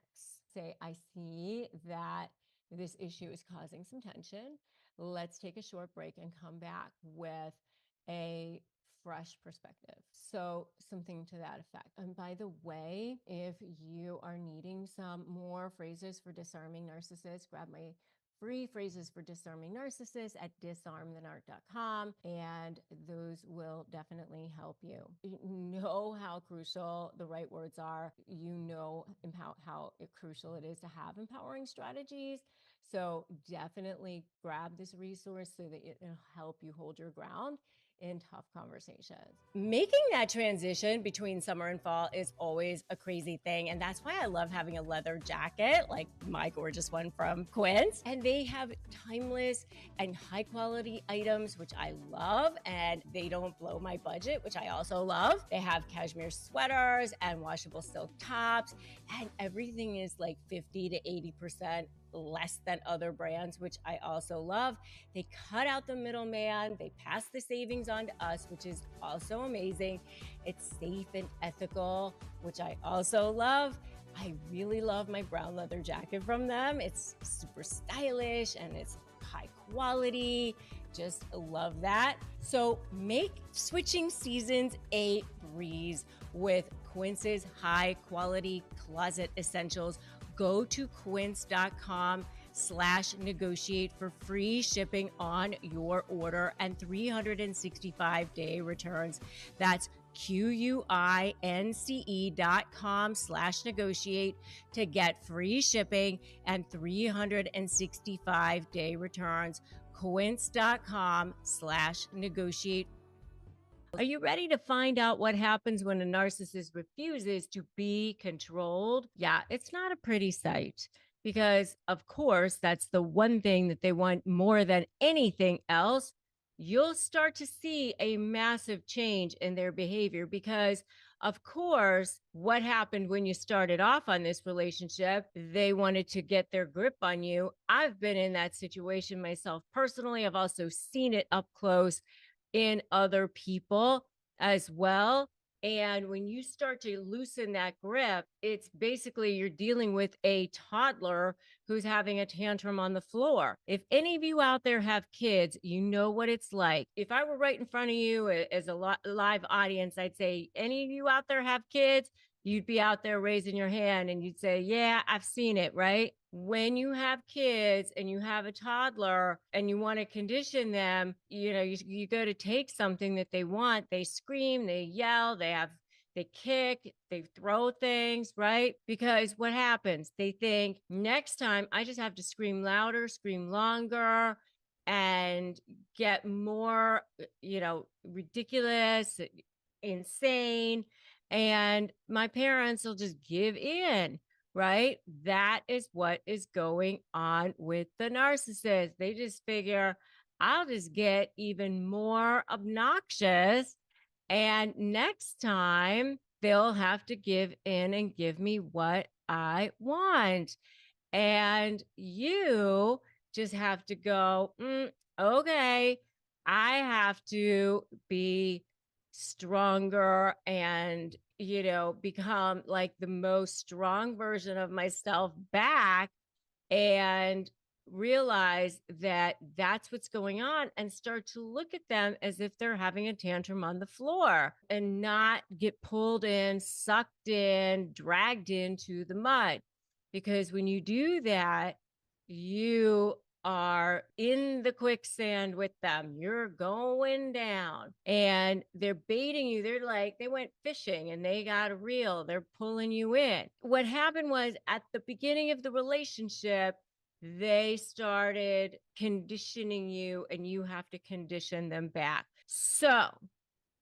say, I see that this issue is causing some tension. Let's take a short break and come back with a fresh perspective. So something to that effect. And by the way, if you are needing some more phrases for disarming narcissists, grab my free phrases for disarming narcissists at disarmthenarc.com, and those will definitely help you. You know how crucial the right words are. You know how crucial it is to have empowering strategies. So definitely grab this resource so that it'll help you hold your ground in tough conversations. Making that transition between summer and fall is always a crazy thing. And that's why I love having a leather jacket, like my gorgeous one from Quince. And they have timeless and high quality items, which I love. And they don't blow my budget, which I also love. They have cashmere sweaters and washable silk tops. And everything is like 50 to 80% less than other brands, which I also love. They cut out the middleman. They pass the savings on to us, which is also amazing. It's safe and ethical, which I also love. I really love my brown leather jacket from them. It's super stylish and it's high quality. Just love that. So make switching seasons a breeze with Quince's high quality closet essentials. Go to quince.com/negotiate for free shipping on your order and 365-day returns. That's QUINCE.com/negotiate to get free shipping and 365-day returns. Quince.com/negotiate. Are you ready to find out what happens when a narcissist refuses to be controlled? Yeah, it's not a pretty sight because, of course, that's the one thing that they want more than anything else. You'll start to see a massive change in their behavior because, of course, what happened when you started off on this relationship, they wanted to get their grip on you. I've been in that situation myself personally. I've also seen it up close in other people as well. And when you start to loosen that grip, it's basically you're dealing with a toddler who's having a tantrum on the floor. If any of you out there have kids, you know what it's like. If I were right in front of you as a live audience, I'd say, any of you out there have kids? You'd be out there raising your hand and you'd say, yeah, I've seen it, right? When you have kids and you have a toddler and you want to condition them, you go to take something that they want, they scream, they yell, they kick, they throw things, right? Because what happens? They think next time I just have to scream louder, scream longer, and get more, ridiculous, insane. And my parents will just give in, right? That is what is going on with the narcissist. They just figure, I'll just get even more obnoxious. And next time they'll have to give in and give me what I want. And you just have to go, okay, I have to be stronger and, become like the most strong version of myself back and realize that that's what's going on and start to look at them as if they're having a tantrum on the floor and not get pulled in, sucked in, dragged into the mud. Because when you do that, you are in the quicksand with them. You're going down and they're baiting you. They're like, they went fishing and they got a reel. They're pulling you in. What happened was at the beginning of the relationship, they started conditioning you and you have to condition them back. So,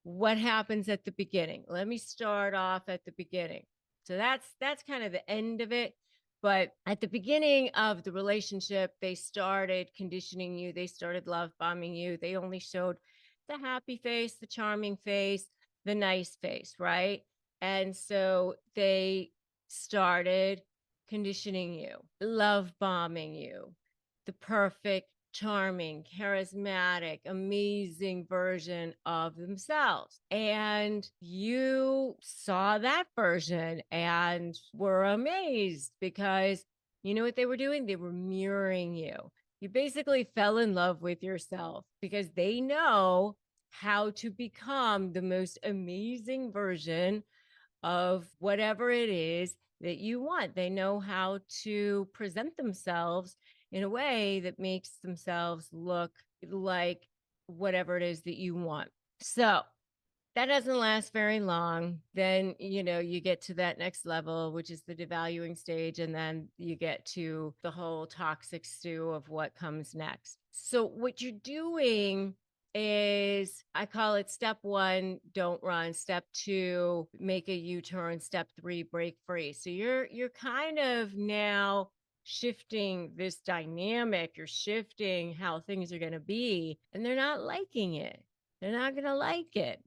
what happens at the beginning? Let me start off at the beginning. So that's kind of the end of it. But at the beginning of the relationship, they started conditioning you. They started love bombing you. They only showed the happy face, the charming face, the nice face, right? And so they started conditioning you, love bombing you, the perfect, charming, charismatic, amazing version of themselves. And you saw that version and were amazed because you know what they were doing? They were mirroring you. You basically fell in love with yourself because they know how to become the most amazing version of whatever it is that you want. They know how to present themselves in a way that makes themselves look like whatever it is that you want. So that doesn't last very long. Then, you get to that next level, which is the devaluing stage. And then you get to the whole toxic stew of what comes next. So, what you're doing is I call it step one, don't run. Step two, make a U-turn. Step three, break free. So you're kind of now shifting this dynamic. You're shifting how things are going to be, and they're not liking it. They're not going to like it,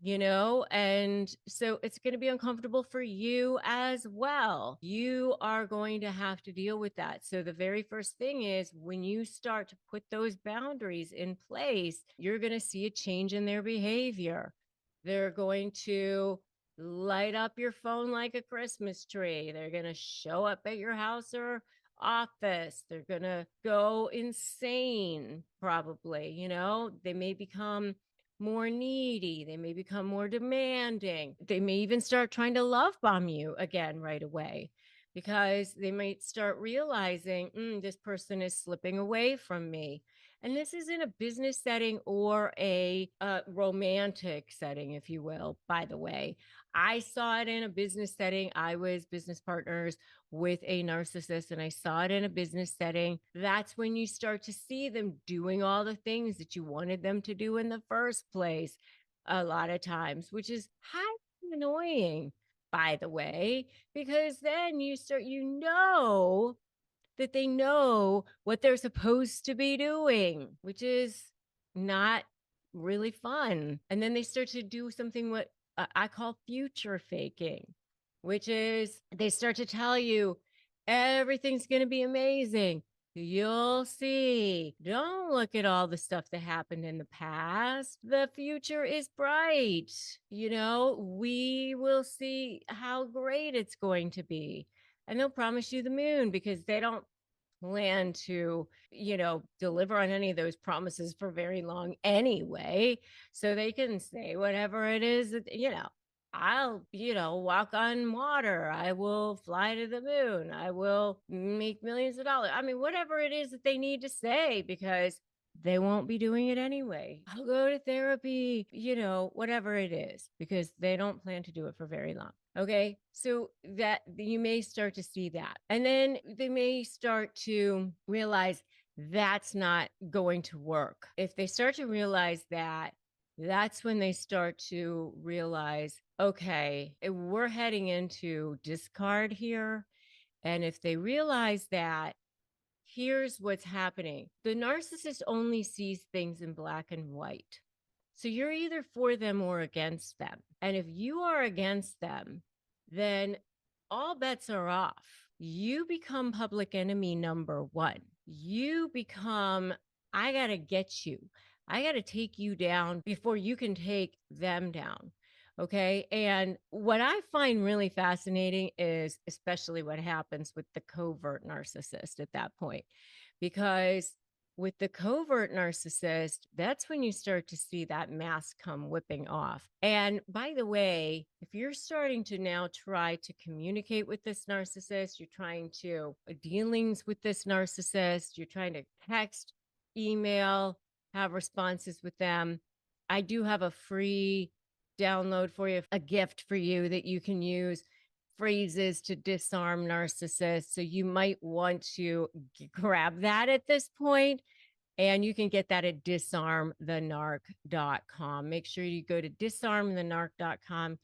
And so it's going to be uncomfortable for you as well. You are going to have to deal with that. So the very first thing is when you start to put those boundaries in place, you're going to see a change in their behavior. They're going to light up your phone like a Christmas tree. They're going to show up at your house or office. They're going to go insane, probably. They may become more needy. They may become more demanding. They may even start trying to love bomb you again right away because they might start realizing this person is slipping away from me. And this is in a business setting or a romantic setting, if you will, by the way. I saw it in a business setting. I was business partners with a narcissist and I saw it in a business setting. That's when you start to see them doing all the things that you wanted them to do in the first place. a lot of times, which is highly annoying, by the way, because then that they know what they're supposed to be doing, which is not really fun. And then they start to do something what I call future faking, which is they start to tell you everything's going to be amazing. You'll see. Don't look at all the stuff that happened in the past. The future is bright. We will see how great it's going to be. And they'll promise you the moon because they don't plan to, deliver on any of those promises for very long anyway. So they can say whatever it is that, I'll, walk on water. I will fly to the moon. I will make millions of dollars. I mean, whatever it is that they need to say, because they won't be doing it anyway. I'll go to therapy, whatever it is, because they don't plan to do it for very long. Okay. So that you may start to see that. And then they may start to realize that's not going to work. If they start to realize that, that's when they start to realize, okay, we're heading into discard here. And if they realize that, here's what's happening. The narcissist only sees things in black and white. So you're either for them or against them. And if you are against them, then all bets are off. You become public enemy number one. You become, I got to get you. I got to take you down before you can take them down. Okay. And what I find really fascinating is especially what happens with the covert narcissist at that point, because with the covert narcissist, that's when you start to see that mask come whipping off. And by the way, if you're starting to now try to communicate with this narcissist, you're trying to dealings with this narcissist, you're trying to text, email, have responses with them, I do have a free download for you, a gift for you that you can use, phrases to disarm narcissists. So you might want to grab that at this point, and you can get that at disarmthenarc.com. Make sure you go to disarmthenarc.com.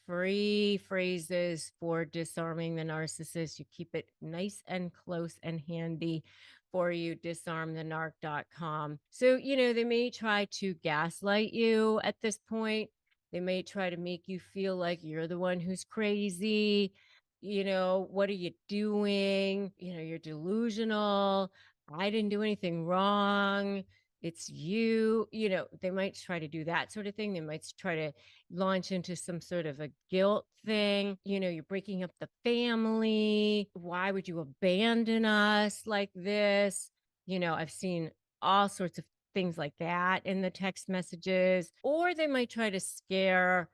Free phrases for disarming the narcissist. You keep it nice and close and handy for you, disarmthenarc.com. So, they may try to gaslight you at this point. They may try to make you feel like you're the one who's crazy. What are you doing? You're delusional. I didn't do anything wrong. It's you. They might try to do that sort of thing. They might try to launch into some sort of a guilt thing. You're breaking up the family. Why would you abandon us like this? I've seen all sorts of things like that in the text messages. Or they might try to scare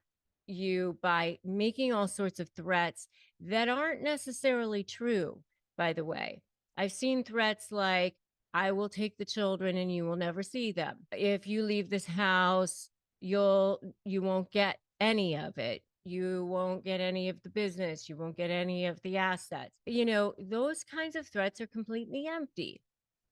you by making all sorts of threats that aren't necessarily true, by the way. I've seen threats like, I will take the children and you will never see them. If you leave this house, you won't get any of it. You won't get any of the business. You won't get any of the assets. Those kinds of threats are completely empty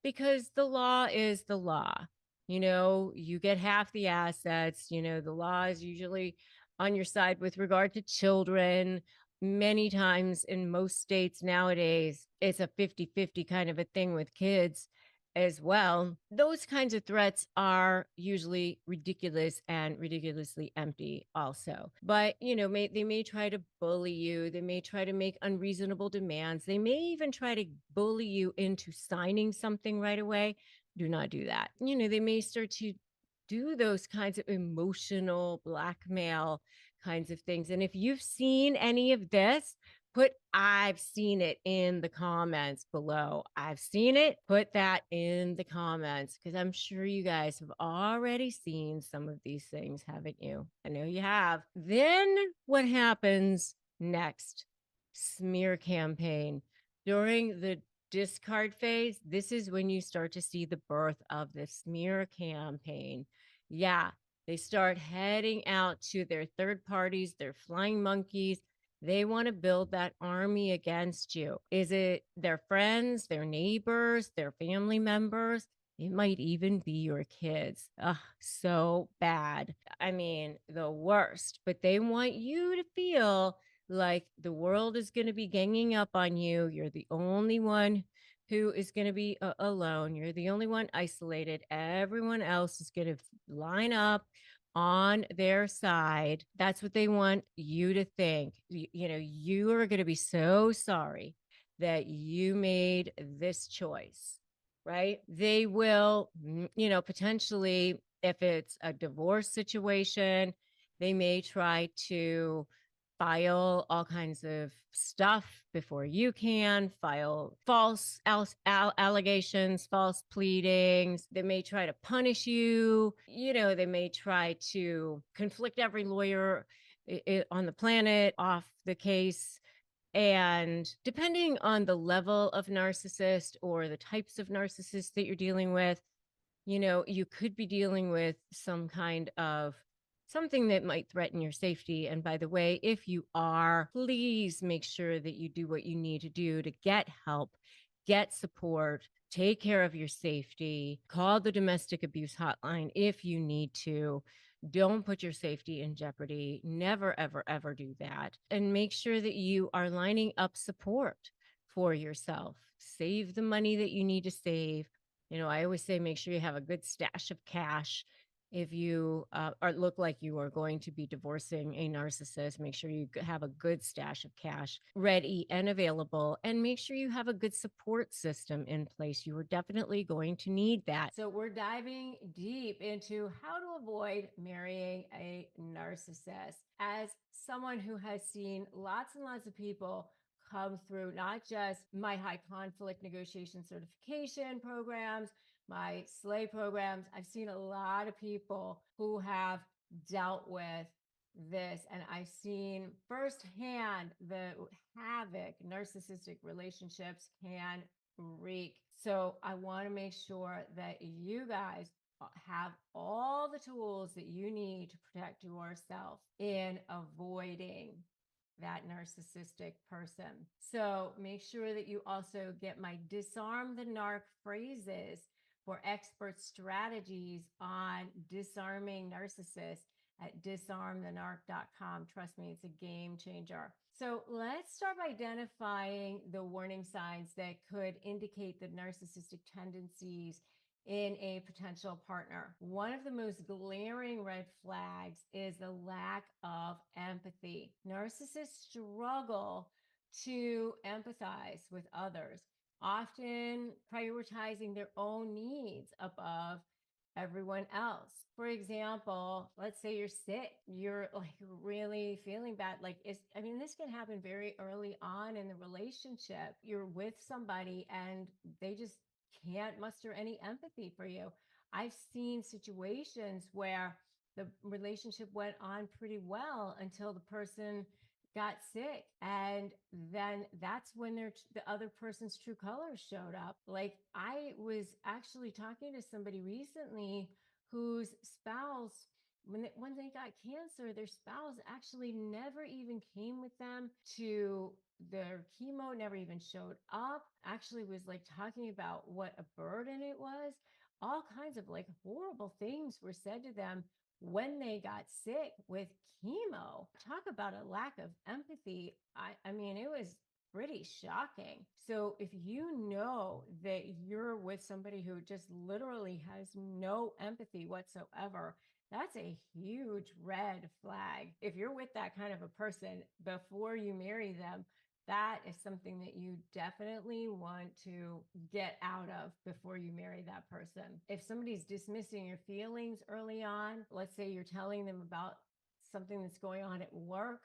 because the law is the law. You get half the assets. The law is usually on your side with regard to children. Many times in most states nowadays, it's a 50-50 kind of a thing with kids as well. Those kinds of threats are usually ridiculous and ridiculously empty also. But, they may try to bully you. They may try to make unreasonable demands. They may even try to bully you into signing something right away. Do not do that. They may start to do those kinds of emotional blackmail kinds of things. And if you've seen any of this, put I've seen it in the comments below. I've seen it. Put that in the comments because I'm sure you guys have already seen some of these things, haven't you? I know you have. Then what happens next? Smear campaign. During the discard phase, this is when you start to see the birth of the smear campaign. Yeah, they start heading out to their third parties, their flying monkeys. They want to build that army against you. Is it their friends, their neighbors, their family members? It might even be your kids. Ugh, so bad. I mean, the worst. But they want you to feel like the world is going to be ganging up on you. You're the only one who is going to be alone. You're the only one isolated. Everyone else is going to line up on their side. That's what they want you to think. You are going to be so sorry that you made this choice, right? They will, potentially, if it's a divorce situation, they may try to file all kinds of stuff before you can, file false allegations, false pleadings. They may try to punish you. They may try to conflict every lawyer on the planet off the case. And depending on the level of narcissist or the types of narcissists that you're dealing with, you could be dealing with some kind of something that might threaten your safety. And by the way, if you are, please make sure that you do what you need to do to get help, get support, take care of your safety, call the domestic abuse hotline if you need to. Don't put your safety in jeopardy. Never, ever, ever do that. And make sure that you are lining up support for yourself. Save the money that you need to save. I always say make sure you have a good stash of cash. If you look like you are going to be divorcing a narcissist, make sure you have a good stash of cash ready and available, and make sure you have a good support system in place. You are definitely going to need that. So we're diving deep into how to avoid marrying a narcissist. As someone who has seen lots and lots of people come through not just my high conflict negotiation certification programs, my SLAY programs, I've seen a lot of people who have dealt with this, and I've seen firsthand the havoc narcissistic relationships can wreak. So I want to make sure that you guys have all the tools that you need to protect yourself in avoiding that narcissistic person. So make sure that you also get my Disarm the Narc phrases for expert strategies on disarming narcissists at disarmthenarc.com. Trust me, it's a game changer. So let's start by identifying the warning signs that could indicate the narcissistic tendencies in a potential partner. One of the most glaring red flags is the lack of empathy. Narcissists struggle to empathize with others, often prioritizing their own needs above everyone else. For example, let's say you're sick, you're like really feeling bad. This can happen very early on in the relationship. You're with somebody and they just can't muster any empathy for you. I've seen situations where the relationship went on pretty well until the person got sick, and then that's when the other person's true colors showed up. Like, I was actually talking to somebody recently whose spouse, when they got cancer, their spouse actually never even came with them to their chemo, never even showed up, actually was like talking about what a burden it was. All kinds of like horrible things were said to them when they got sick with chemo. Talk about a lack of empathy. I mean, it was pretty shocking. So if you know that you're with somebody who just literally has no empathy whatsoever, that's a huge red flag. If you're with that kind of a person before you marry them, that is something that you definitely want to get out of before you marry that person. If somebody's dismissing your feelings early on, let's say you're telling them about something that's going on at work,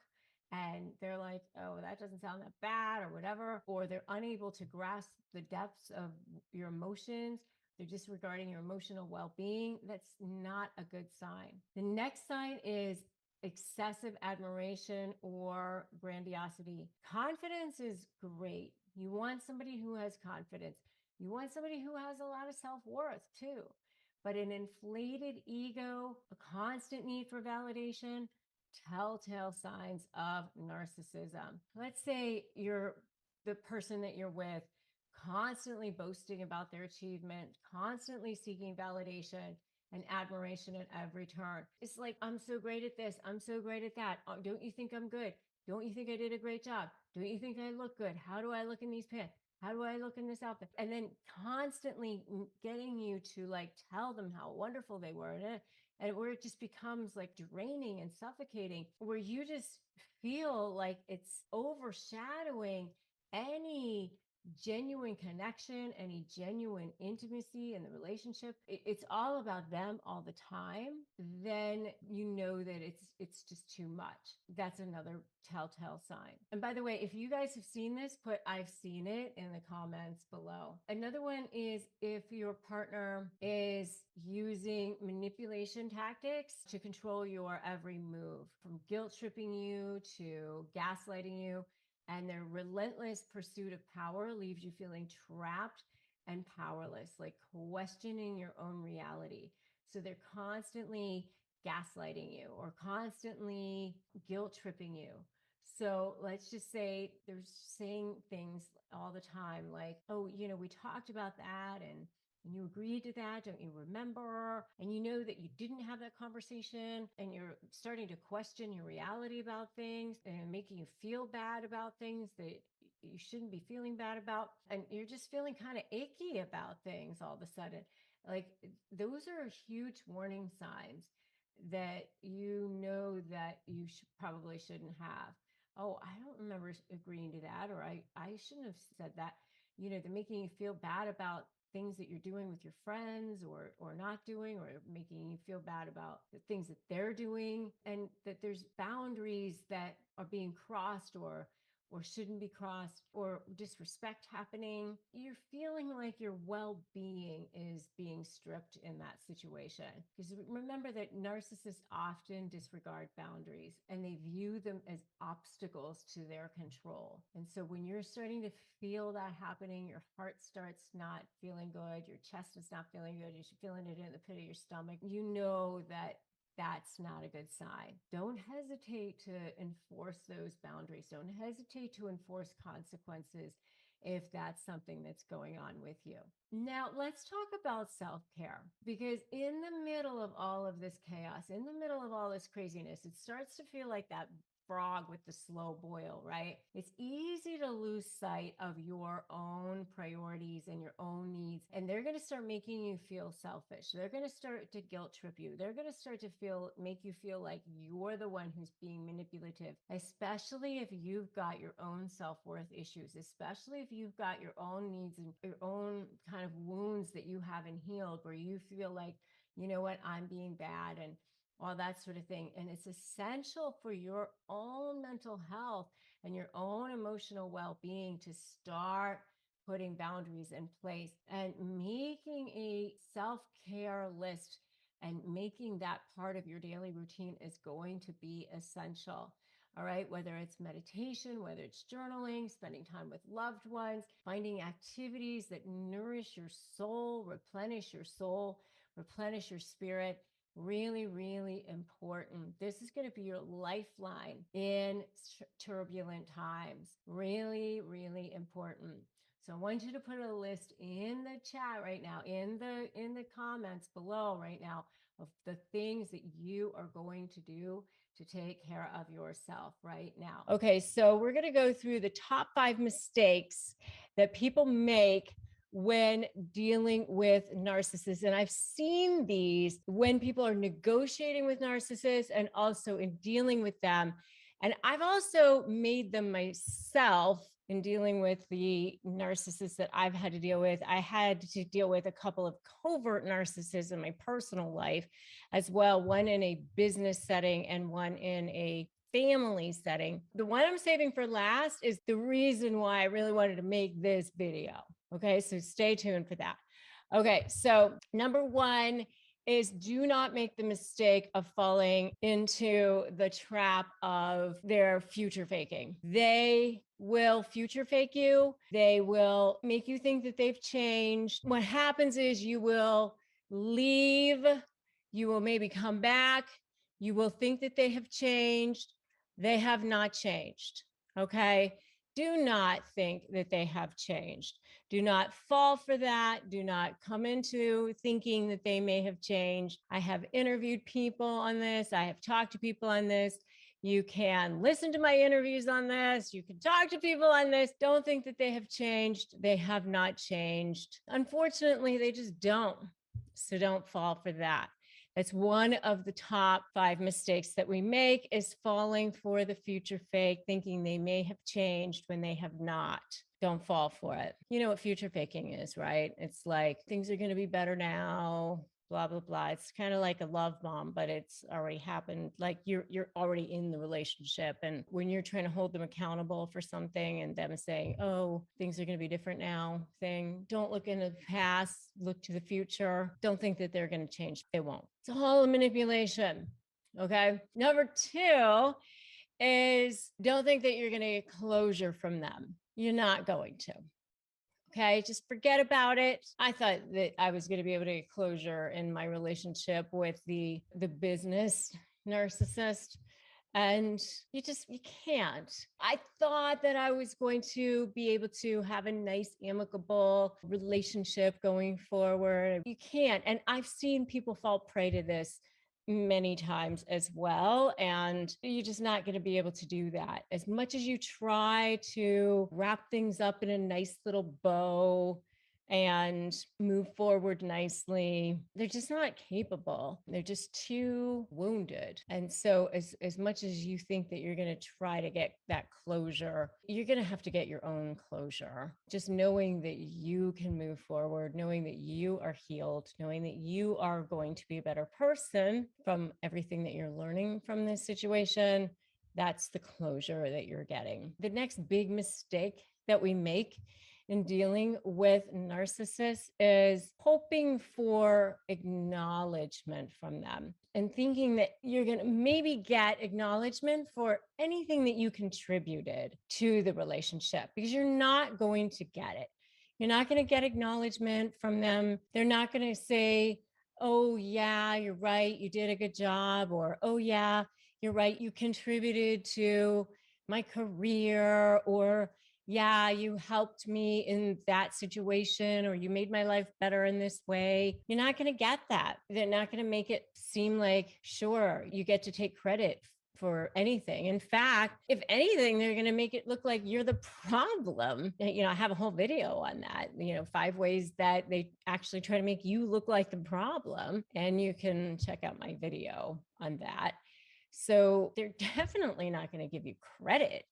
and they're like, oh, that doesn't sound that bad or whatever, or they're unable to grasp the depths of your emotions, they're disregarding your emotional well-being, that's not a good sign. The next sign is excessive admiration or grandiosity. Confidence is great. You want somebody who has confidence. You want somebody who has a lot of self-worth too. But an inflated ego, a constant need for validation, telltale signs of narcissism. Let's say the person that you're with constantly boasting about their achievement, constantly seeking validation and admiration at every turn. It's like, I'm so great at this. I'm so great at that. Oh, don't you think I'm good? Don't you think I did a great job? Don't you think I look good? How do I look in these pants? How do I look in this outfit? And then constantly getting you to like tell them how wonderful they were. And where it just becomes like draining and suffocating, where you just feel like it's overshadowing any genuine connection, any genuine intimacy in the relationship. It's all about them all the time. Then you know that it's just too much. That's another telltale sign. And by the way, if you guys have seen this, put "I've seen it" in the comments below. Another one is if your partner is using manipulation tactics to control your every move, from guilt tripping you to gaslighting you, and their relentless pursuit of power leaves you feeling trapped and powerless, like questioning your own reality. So they're constantly gaslighting you or constantly guilt tripping you. So let's just say they're saying things all the time like, oh, we talked about that and you agreed to that, don't you remember? And you know that you didn't have that conversation, and you're starting to question your reality about things and making you feel bad about things that you shouldn't be feeling bad about. And you're just feeling kind of icky about things all of a sudden. Like, those are huge warning signs that you know that you probably shouldn't have. Oh, I don't remember agreeing to that, or I shouldn't have said that. They're making you feel bad about things that you're doing with your friends or not doing, or making you feel bad about the things that they're doing, and that there's boundaries that are being crossed or shouldn't be crossed, or disrespect happening. You're feeling like your well-being is being stripped in that situation. Because remember that narcissists often disregard boundaries, and they view them as obstacles to their control. And so when you're starting to feel that happening, your heart starts not feeling good, your chest is not feeling good, you're feeling it in the pit of your stomach, you know that that's not a good sign. Don't hesitate to enforce those boundaries. Don't hesitate to enforce consequences if that's something that's going on with you. Now, let's talk about self-care, because in the middle of all of this chaos, in the middle of all this craziness, it starts to feel like that frog with the slow boil, right? It's easy to lose sight of your own priorities and your own needs, and they're going to start making you feel selfish. They're going to start to guilt trip you. They're going to start to make you feel like you're the one who's being manipulative, especially if you've got your own self-worth issues, especially if you've got your own needs and your own kind of wounds that you haven't healed, where you feel like, you know what, I'm being bad and all that sort of thing. And it's essential for your own mental health and your own emotional well-being to start putting boundaries in place and making a self-care list, and making that part of your daily routine is going to be essential. All right, whether it's meditation, whether it's journaling, spending time with loved ones, finding activities that nourish your soul, replenish your spirit. Really, really important. This is going to be your lifeline in turbulent times. Really, really important. So I want you to put a list in the chat right now, in the comments below right now, of the things that you are going to do to take care of yourself right now. Okay, so we're going to go through the top 5 mistakes that people make when dealing with narcissists. And I've seen these when people are negotiating with narcissists and also in dealing with them. And I've also made them myself in dealing with the narcissists that I've had to deal with. I had to deal with a couple of covert narcissists in my personal life as well, one in a business setting and one in a family setting. The one I'm saving for last is the reason why I really wanted to make this video. Okay, so stay tuned for that. Okay, so number 1 is, do not make the mistake of falling into the trap of their future faking. They will future fake you. They will make you think that they've changed. What happens is you will leave, you will maybe come back, you will think that they have changed. They have not changed. Okay. Do not think that they have changed. Do not fall for that. Do not come into thinking that they may have changed. I have interviewed people on this. I have talked to people on this. You can listen to my interviews on this. You can talk to people on this. Don't think that they have changed. They have not changed. Unfortunately, they just don't. So don't fall for that. That's one of the top 5 mistakes that we make, is falling for the future fake, thinking they may have changed when they have not. Don't fall for it. You know what future faking is, right? It's like things are going to be better now, blah, blah, blah. It's kind of like a love bomb, but it's already happened. Like you're already in the relationship. And when you're trying to hold them accountable for something and them saying, oh, things are going to be different now, don't look in the past, look to the future. Don't think that they're going to change. They won't. It's all a manipulation. Okay. Number 2 is don't think that you're going to get closure from them. You're not going to. Okay, just forget about it. I thought that I was going to be able to get closure in my relationship with the business narcissist, and you can't. I thought that I was going to be able to have a nice amicable relationship going forward. You can't. And I've seen people fall prey to this many times as well. And you're just not going to be able to do that. As much as you try to wrap things up in a nice little bow and move forward nicely, they're just not capable. They're just too wounded. And so as much as you think that you're going to try to get that closure, you're going to have to get your own closure. Just knowing that you can move forward, knowing that you are healed, knowing that you are going to be a better person from everything that you're learning from this situation, that's the closure that you're getting. The next big mistake that we make in dealing with narcissists is hoping for acknowledgement from them and thinking that you're going to maybe get acknowledgement for anything that you contributed to the relationship, because you're not going to get it. You're not going to get acknowledgement from them. They're not going to say, oh, yeah, you're right, you did a good job, or oh, yeah, you're right, you contributed to my career, or yeah, you helped me in that situation, or you made my life better in this way. You're not going to get that. They're not going to make it seem like, sure, you get to take credit for anything. In fact, if anything, they're going to make it look like you're the problem. I have a whole video on that, 5 ways that they actually try to make you look like the problem. And you can check out my video on that. So they're definitely not going to give you credit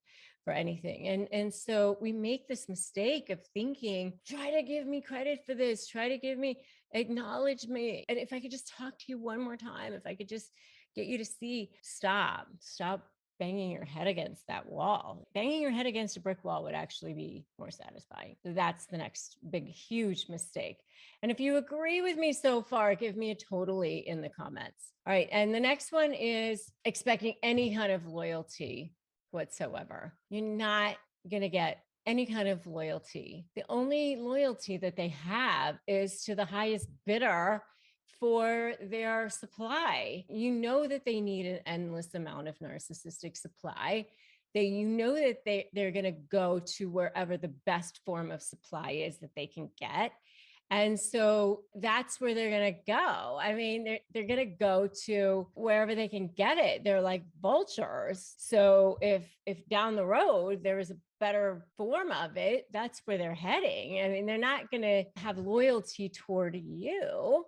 for anything. And so we make this mistake of thinking, try to give me credit for this, try to acknowledge me. And if I could just talk to you one more time, if I could just get you to see, stop banging your head against that wall. Banging your head against a brick wall would actually be more satisfying. So that's the next big, huge mistake. And if you agree with me so far, give me a totally in the comments. All right. And the next one is expecting any kind of loyalty whatsoever. You're not going to get any kind of loyalty. The only loyalty that they have is to the highest bidder for their supply. You know that they need an endless amount of narcissistic supply. That they're going to go to wherever the best form of supply is that they can get. And so that's where they're going to go. I mean, they're going to go to wherever they can get it. They're like vultures. So if down the road there is a better form of it, that's where they're heading. I mean, they're not going to have loyalty toward you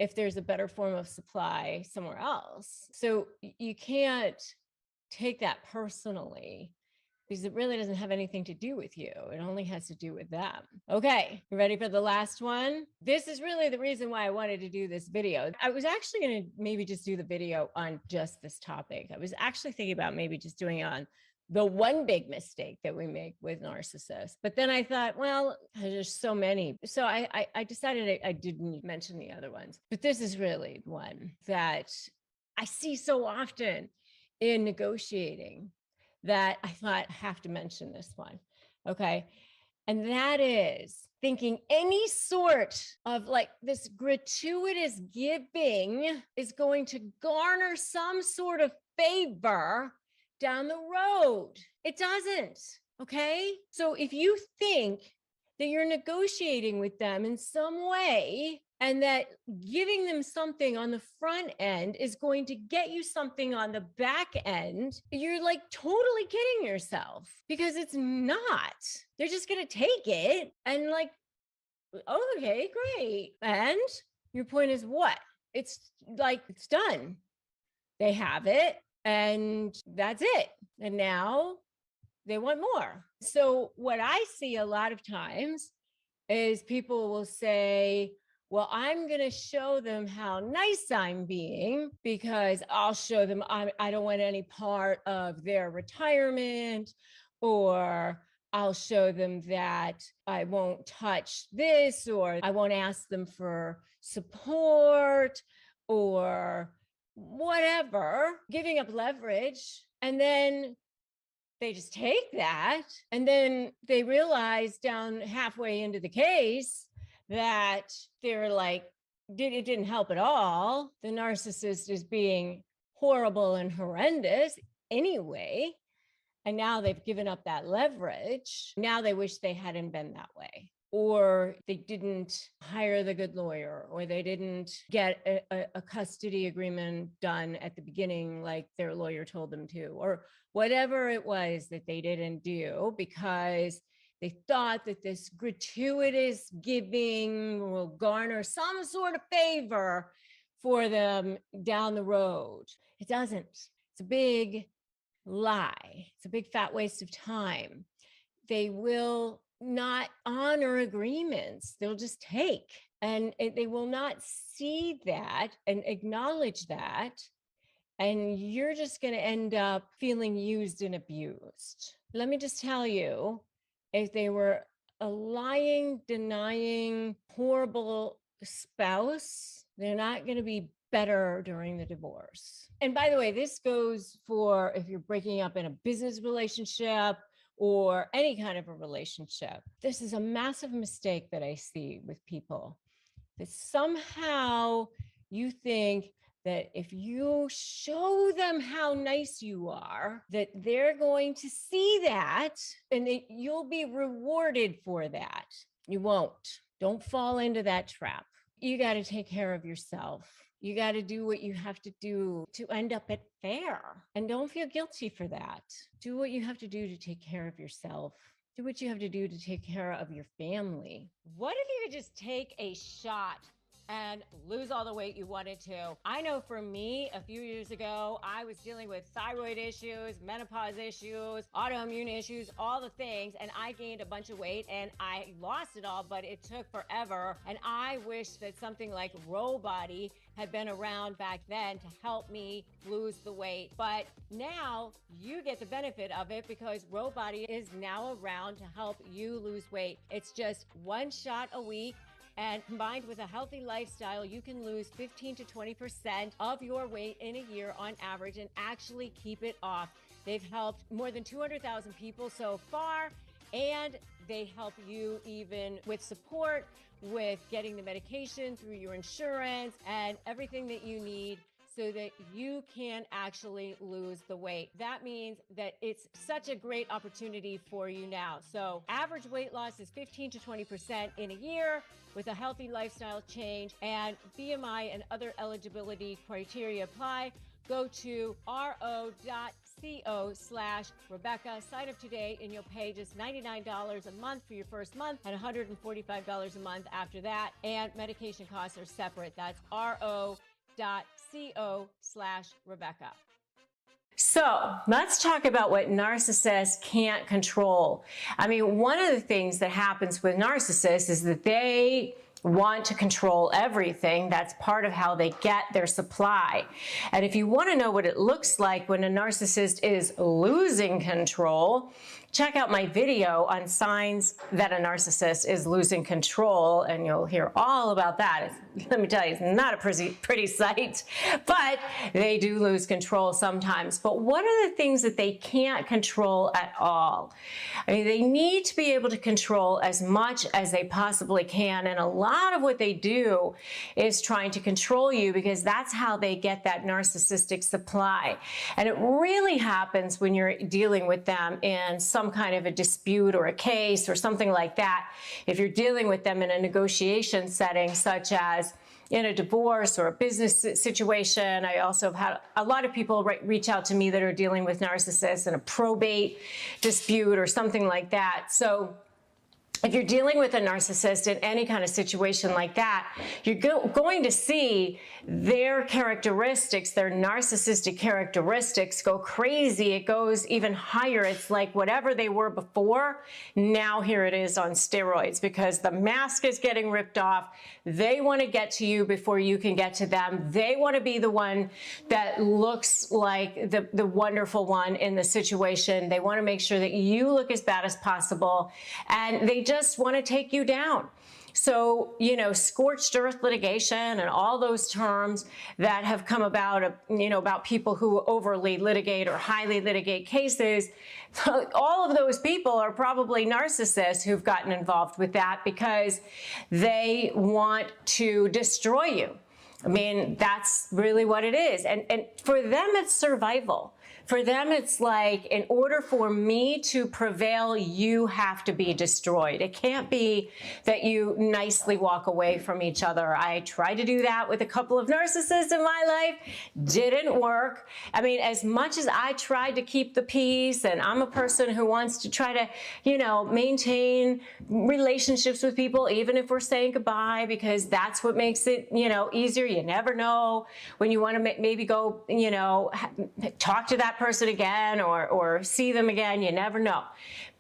if there's a better form of supply somewhere else. So you can't take that personally, because it really doesn't have anything to do with you. It only has to do with them. Okay, you ready for the last one? This is really the reason why I wanted to do this video. I was actually going to maybe just do the video on just this topic. I was actually thinking about maybe just doing it on the one big mistake that we make with narcissists. But then I thought, well, there's so many. So I decided I didn't mention the other ones. But this is really one that I see so often in negotiating that I thought I have to mention this one. Okay. And that is thinking any sort of like this gratuitous giving is going to garner some sort of favor down the road. It doesn't. Okay. So if you think that you're negotiating with them in some way and that giving them something on the front end is going to get you something on the back end, you're like totally kidding yourself, because it's not. They're just going to take it and like, oh, okay, great. And your point is what? It's like, it's done. They have it and that's it. And now they want more. So what I see a lot of times is people will say, well, I'm going to show them how nice I'm being because I'll show them I don't want any part of their retirement, or I'll show them that I won't touch this, or I won't ask them for support, or whatever, giving up leverage. And then they just take that, and then they realize down halfway into the case that they're like, it didn't help at all. The narcissist is being horrible and horrendous anyway. And now they've given up that leverage. Now they wish they hadn't been that way, or they didn't hire the good lawyer, or they didn't get a custody agreement done at the beginning like their lawyer told them to, or whatever it was that they didn't do, because they thought that this gratuitous giving will garner some sort of favor for them down the road. It doesn't. It's a big lie. It's a big fat waste of time. They will not honor agreements. They'll just take, and they will not see that and acknowledge that. And you're just going to end up feeling used and abused. Let me just tell you, if they were a lying, denying, horrible spouse, they're not going to be better during the divorce. And by the way, this goes for if you're breaking up in a business relationship or any kind of a relationship. This is a massive mistake that I see with people, that somehow you think that if you show them how nice you are, that they're going to see that and that you'll be rewarded for that. You won't. Don't fall into that trap. You got to take care of yourself. You got to do what you have to do to end up at fair. And don't feel guilty for that. Do what you have to do to take care of yourself. Do what you have to do to take care of your family. What if you could just take a shot and lose all the weight you wanted to? I know for me, a few years ago, I was dealing with thyroid issues, menopause issues, autoimmune issues, all the things, and I gained a bunch of weight and I lost it all, but it took forever. And I wish that something like Robody had been around back then to help me lose the weight. But now you get the benefit of it because Robody is now around to help you lose weight. It's just one shot a week. And combined with a healthy lifestyle, you can lose 15 to 20% of your weight in a year on average and actually keep it off. They've helped more than 200,000 people so far, and they help you even with support, with getting the medication through your insurance and everything that you need so that you can actually lose the weight. That means that it's such a great opportunity for you now. So average weight loss is 15 to 20% in a year with a healthy lifestyle change, and BMI and other eligibility criteria apply. Go to ro.co/Rebecca. Sign up today and you'll pay just $99 a month for your first month and $145 a month after that. And medication costs are separate. That's ro.co/Rebecca. So let's talk about what narcissists can't control. I mean, one of the things that happens with narcissists is that they want to control everything. That's part of how they get their supply. And if you want to know what it looks like when a narcissist is losing control, check out my video on signs that a narcissist is losing control, and you'll hear all about that. Let me tell you, it's not a pretty sight, but they do lose control sometimes. But what are the things that they can't control at all? I mean, they need to be able to control as much as they possibly can, and a lot of what they do is trying to control you because that's how they get that narcissistic supply. And it really happens when you're dealing with them in some kind of a dispute or a case or something like that, if you're dealing with them in a negotiation setting, such as in a divorce or a business situation. I also have had a lot of people reach out to me that are dealing with narcissists in a probate dispute or something like that. So if you're dealing with a narcissist in any kind of situation like that, you're going to see their characteristics, their narcissistic characteristics go crazy. It goes even higher. It's like whatever they were before, now here it is on steroids, because the mask is getting ripped off. They want to get to you before you can get to them. They want to be the one that looks like the wonderful one in the situation. They want to make sure that you look as bad as possible, and they just want to take you down. So, you know, scorched earth litigation and all those terms that have come about, you know, about people who overly litigate or highly litigate cases, all of those people are probably narcissists who've gotten involved with that because they want to destroy you. I mean, that's really what it is. And for them, it's survival. For them, it's like, in order for me to prevail, you have to be destroyed. It can't be that you nicely walk away from each other. I tried to do that with a couple of narcissists in my life. Didn't work. I mean, as much as I tried to keep the peace, and I'm a person who wants to try to, you know, maintain relationships with people, even if we're saying goodbye, because that's what makes it, you know, easier. You never know when you want to maybe go, you know, talk to that person again or see them again. You never know.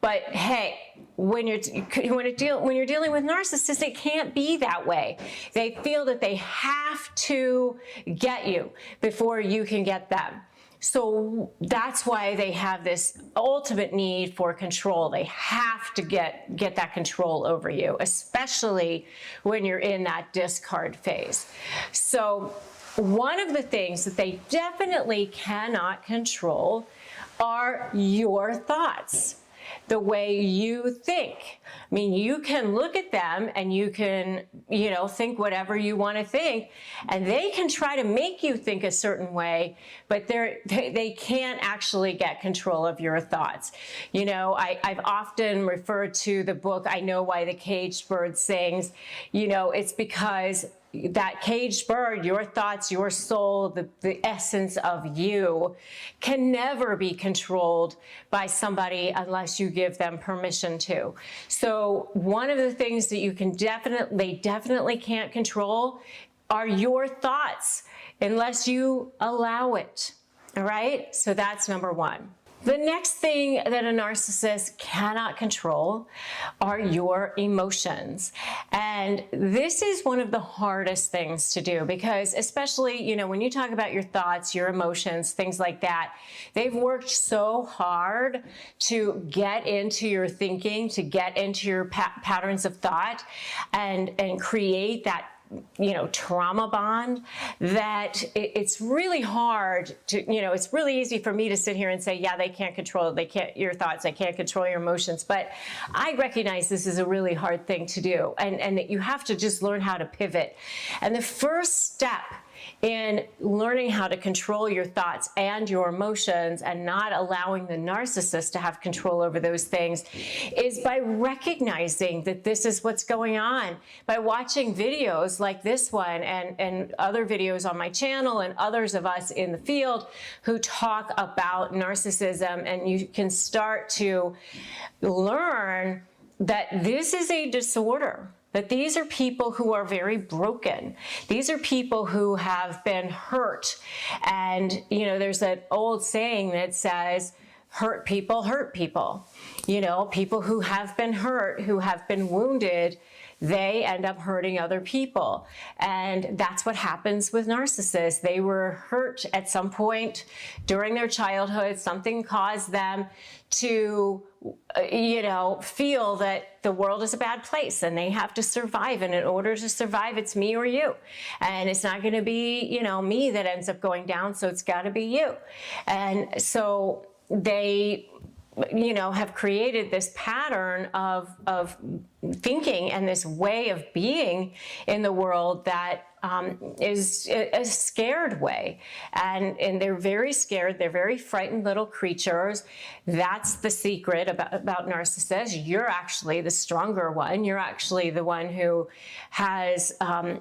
But hey, when you're dealing with narcissists, it can't be that way. They feel that they have to get you before you can get them. So that's why they have this ultimate need for control. They have to get that control over you, especially when you're in that discard phase. So one of the things that they definitely cannot control are your thoughts, the way you think. I mean, you can look at them and you can, you know, think whatever you want to think, and they can try to make you think a certain way, but they can't actually get control of your thoughts. You know, I've often referred to the book, I Know Why the Caged Bird Sings. You know, it's because that caged bird, your thoughts, your soul, the essence of you can never be controlled by somebody unless you give them permission to. So one of the things that you can definitely can't control are your thoughts unless you allow it. All right? So that's number one. The next thing that a narcissist cannot control are your emotions. And this is one of the hardest things to do because, especially, you know, when you talk about your thoughts, your emotions, things like that, they've worked so hard to get into your thinking, to get into your patterns of thought and create that, you know, trauma bond, that it's really hard to, you know, it's really easy for me to sit here and say, yeah, they can't control, your thoughts, they can't control your emotions. But I recognize this is a really hard thing to do, and that you have to just learn how to pivot. And the first step in learning how to control your thoughts and your emotions and not allowing the narcissist to have control over those things is by recognizing that this is what's going on, by watching videos like this one and other videos on my channel and others of us in the field who talk about narcissism, and you can start to learn that this is a disorder. That these are people who are very broken. These are people who have been hurt. And, you know, there's that old saying that says, hurt people hurt people. You know, people who have been hurt, who have been wounded, they end up hurting other people. And that's what happens with narcissists. They were hurt at some point during their childhood. Something caused them to, you know, feel that the world is a bad place and they have to survive. And in order to survive, it's me or you. And it's not going to be, you know, me that ends up going down. So it's got to be you. And so they, you know, have created this pattern of thinking and this way of being in the world that is a scared way. And they're very scared. They're very frightened little creatures. That's the secret about narcissists. You're actually the stronger one. You're actually the one who has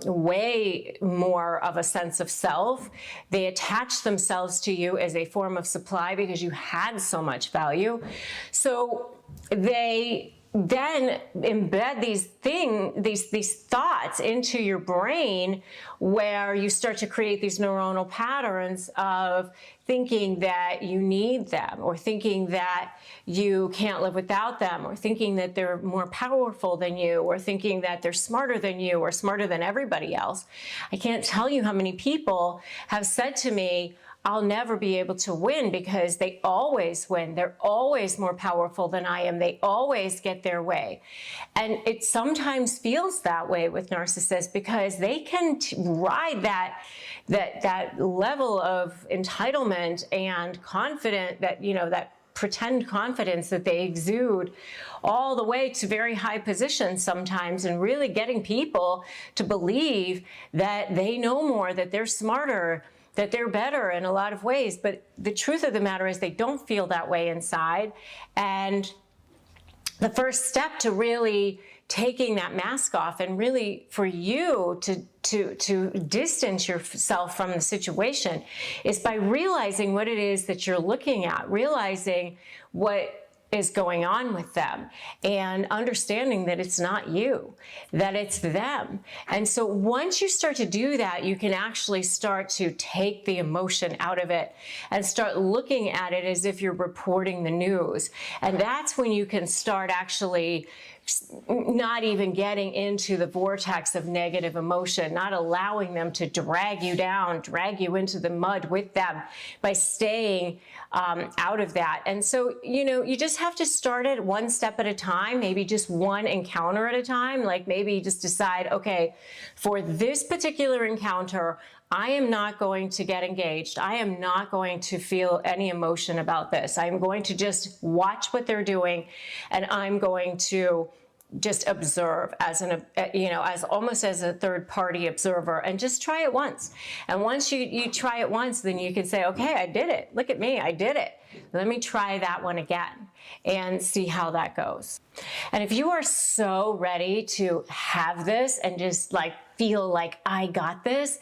way more of a sense of self. They attach themselves to you as a form of supply because you had so much value. So they then embed these thoughts into your brain, where you start to create these neuronal patterns of thinking that you need them, or thinking that you can't live without them, or thinking that they're more powerful than you, or thinking that they're smarter than you, or smarter than everybody else. I can't tell you how many people have said to me, I'll never be able to win because they always win. They're always more powerful than I am. They always get their way. And it sometimes feels that way with narcissists because they can ride that level of entitlement and confident that, that pretend confidence that they exude all the way to very high positions sometimes, and really getting people to believe that they know more, that they're smarter, that they're better in a lot of ways. But the truth of the matter is they don't feel that way inside. And the first step to really taking that mask off, and really for you to distance yourself from the situation, is by realizing what it is that you're looking at, realizing what is going on with them, and understanding that it's not you, that it's them. And so once you start to do that, you can actually start to take the emotion out of it and start looking at it as if you're reporting the news. And that's when you can start actually not even getting into the vortex of negative emotion, not allowing them to drag you down, drag you into the mud with them, by staying out of that. And so, you just have to start it one step at a time, maybe just one encounter at a time. Like maybe you just decide, okay, for this particular encounter, I am not going to get engaged. I am not going to feel any emotion about this. I'm going to just watch what they're doing, and I'm going to just observe as as almost as a third party observer, and just try it once. And once you try it once, then you can say, okay, I did it. Look at me, I did it. Let me try that one again and see how that goes. And if you are so ready to have this and just feel like I got this,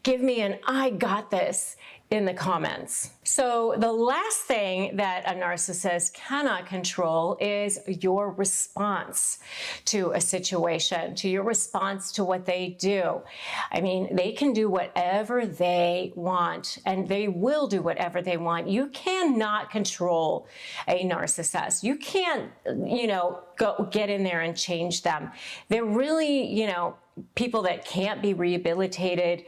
give me an I got this in the comments. So the last thing that a narcissist cannot control is your response to a situation, to your response to what they do. I mean, they can do whatever they want, and they will do whatever they want. You cannot control a narcissist. You can't, go get in there and change them. They're really, people that can't be rehabilitated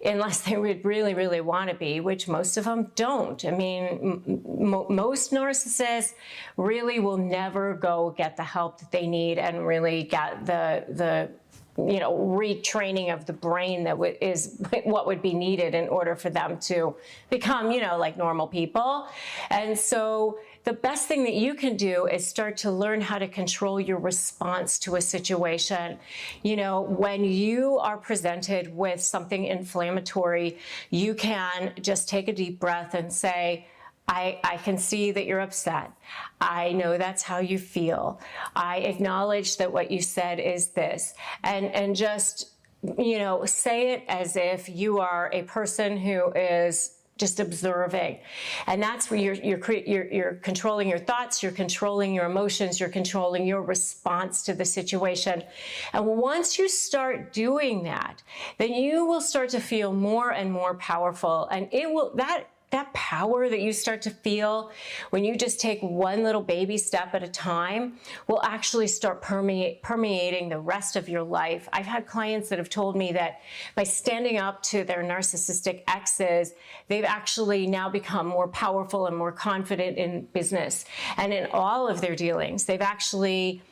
unless they would really, really want to be, which most of them don't. I mean, most narcissists really will never go get the help that they need and really get the retraining of the brain that is what would be needed in order for them to become, like normal people. And so the best thing that you can do is start to learn how to control your response to a situation. When you are presented with something inflammatory, you can just take a deep breath and say, I can see that you're upset. I know that's how you feel. I acknowledge that what you said is this. And just, say it as if you are a person who is just observing. And that's where you're controlling your thoughts, you're controlling your emotions, you're controlling your response to the situation. And once you start doing that, then you will start to feel more and more powerful. And that power that you start to feel when you just take one little baby step at a time will actually start permeating the rest of your life. I've had clients that have told me that by standing up to their narcissistic exes, they've actually now become more powerful and more confident in business and in all of their dealings. They've actually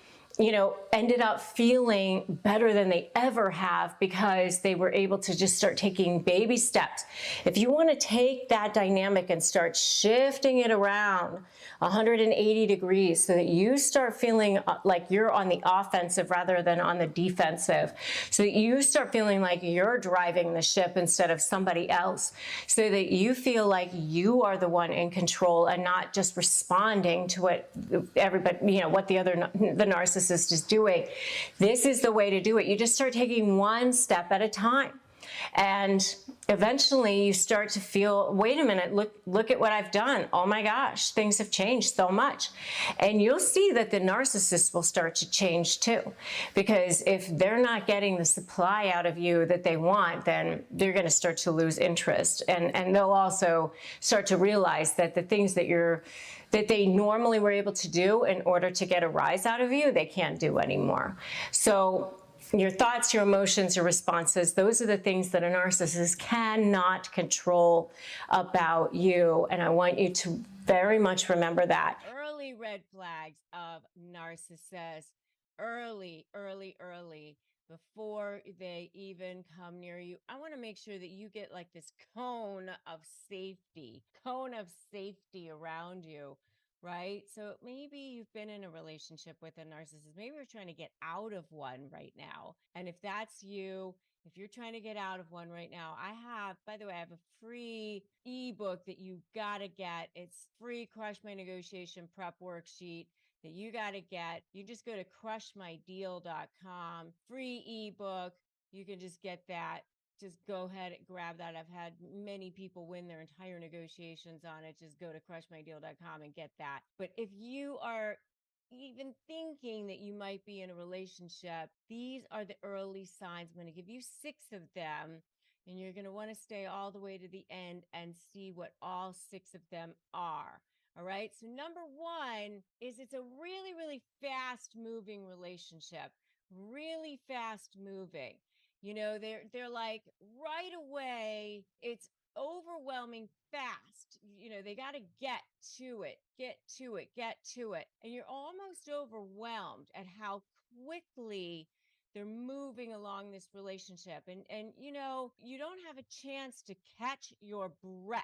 ended up feeling better than they ever have because they were able to just start taking baby steps. If you want to take that dynamic and start shifting it around 180 degrees so that you start feeling like you're on the offensive rather than on the defensive, so that you start feeling like you're driving the ship instead of somebody else, so that you feel like you are the one in control and not just responding to what everybody, what the narcissist is doing. This is the way to do it. You just start taking one step at a time. And eventually you start to feel, wait a minute, look at what I've done. Oh my gosh, things have changed so much. And you'll see that the narcissist will start to change too. Because if they're not getting the supply out of you that they want, then they're going to start to lose interest. And they'll also start to realize that the things that they normally were able to do in order to get a rise out of you, they can't do anymore. So your thoughts, your emotions, your responses, those are the things that a narcissist cannot control about you. And I want you to very much remember that. Early red flags of narcissists, early, before they even come near you. I want to make sure that you get like this cone of safety around you. Right? So maybe you've been in a relationship with a narcissist. Maybe you're trying to get out of one right now. And if that's you, if you're trying to get out of one right now, by the way, I have a free ebook that you got to get. It's free Crush My Negotiation Prep Worksheet that you got to get. You just go to crushmydeal.com, free ebook. You can just get that. Just go ahead and grab that. I've had many people win their entire negotiations on it. Just go to crushmydeal.com and get that. But if you are even thinking that you might be in a relationship, these are the early signs. I'm going to give you 6 of them, and you're going to want to stay all the way to the end and see what all 6 of them are. All right. So number 1 is it's a really, really fast moving relationship, really fast moving. They're like right away, it's overwhelming fast. They got to get to it. And you're almost overwhelmed at how quickly they're moving along this relationship. And you don't have a chance to catch your breath.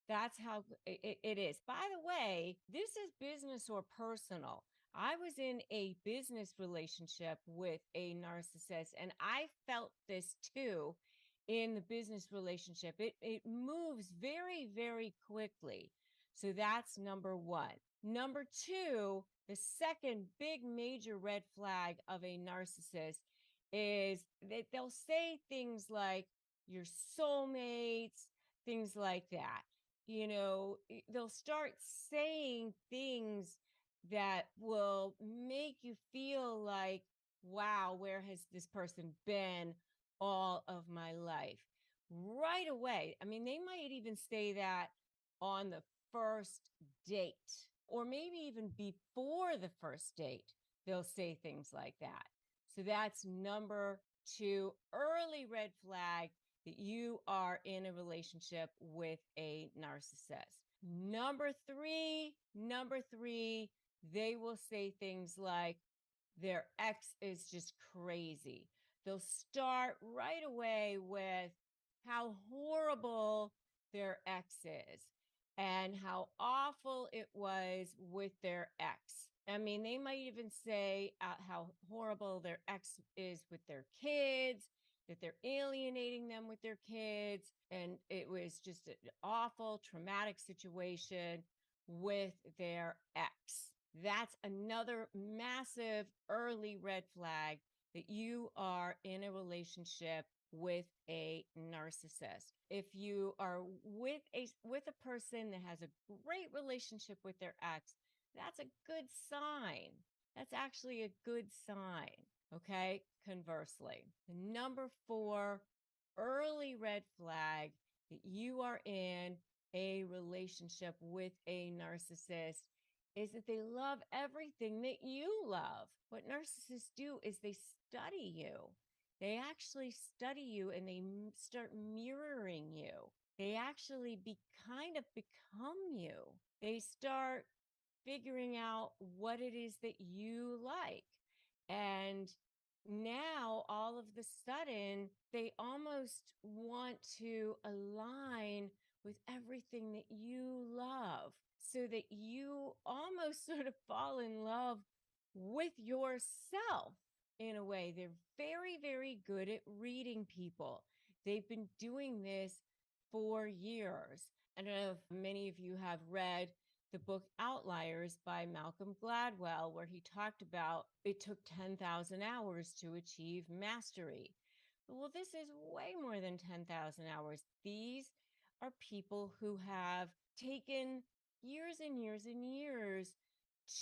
That's how it is. By the way, this is business or personal. I was in a business relationship with a narcissist, and I felt this too in the business relationship. It moves very, very quickly. So that's number 1. Number 2, the second big major red flag of a narcissist is that they'll say things like your soulmates, things like that. They'll start saying things that will make you feel like, wow, where has this person been all of my life? Right away. I mean, they might even say that on the first date, or maybe even before the first date, they'll say things like that. So that's number 2, early red flag that you are in a relationship with a narcissist. Number three, they will say things like their ex is just crazy. They'll start right away with how horrible their ex is and how awful it was with their ex. I mean, they might even say how horrible their ex is with their kids, that they're alienating them with their kids, and it was just an awful, traumatic situation with their ex. That's another massive early red flag that you are in a relationship with a narcissist. If you are with a person that has a great relationship with their ex, that's a good sign. That's actually a good sign. Okay. Conversely, number 4, early red flag that you are in a relationship with a narcissist is that they love everything that you love. What narcissists do is they study you. They actually study you and they start mirroring you. They actually kind of become you. They start figuring out what it is that you like. And now all of the sudden, they almost want to align with everything that you love so that you almost sort of fall in love with yourself in a way. They're very, very good at reading people. They've been doing this for years. I don't know if many of you have read the book Outliers by Malcolm Gladwell, where he talked about it took 10,000 hours to achieve mastery. Well, this is way more than 10,000 hours. These are people who have taken years and years and years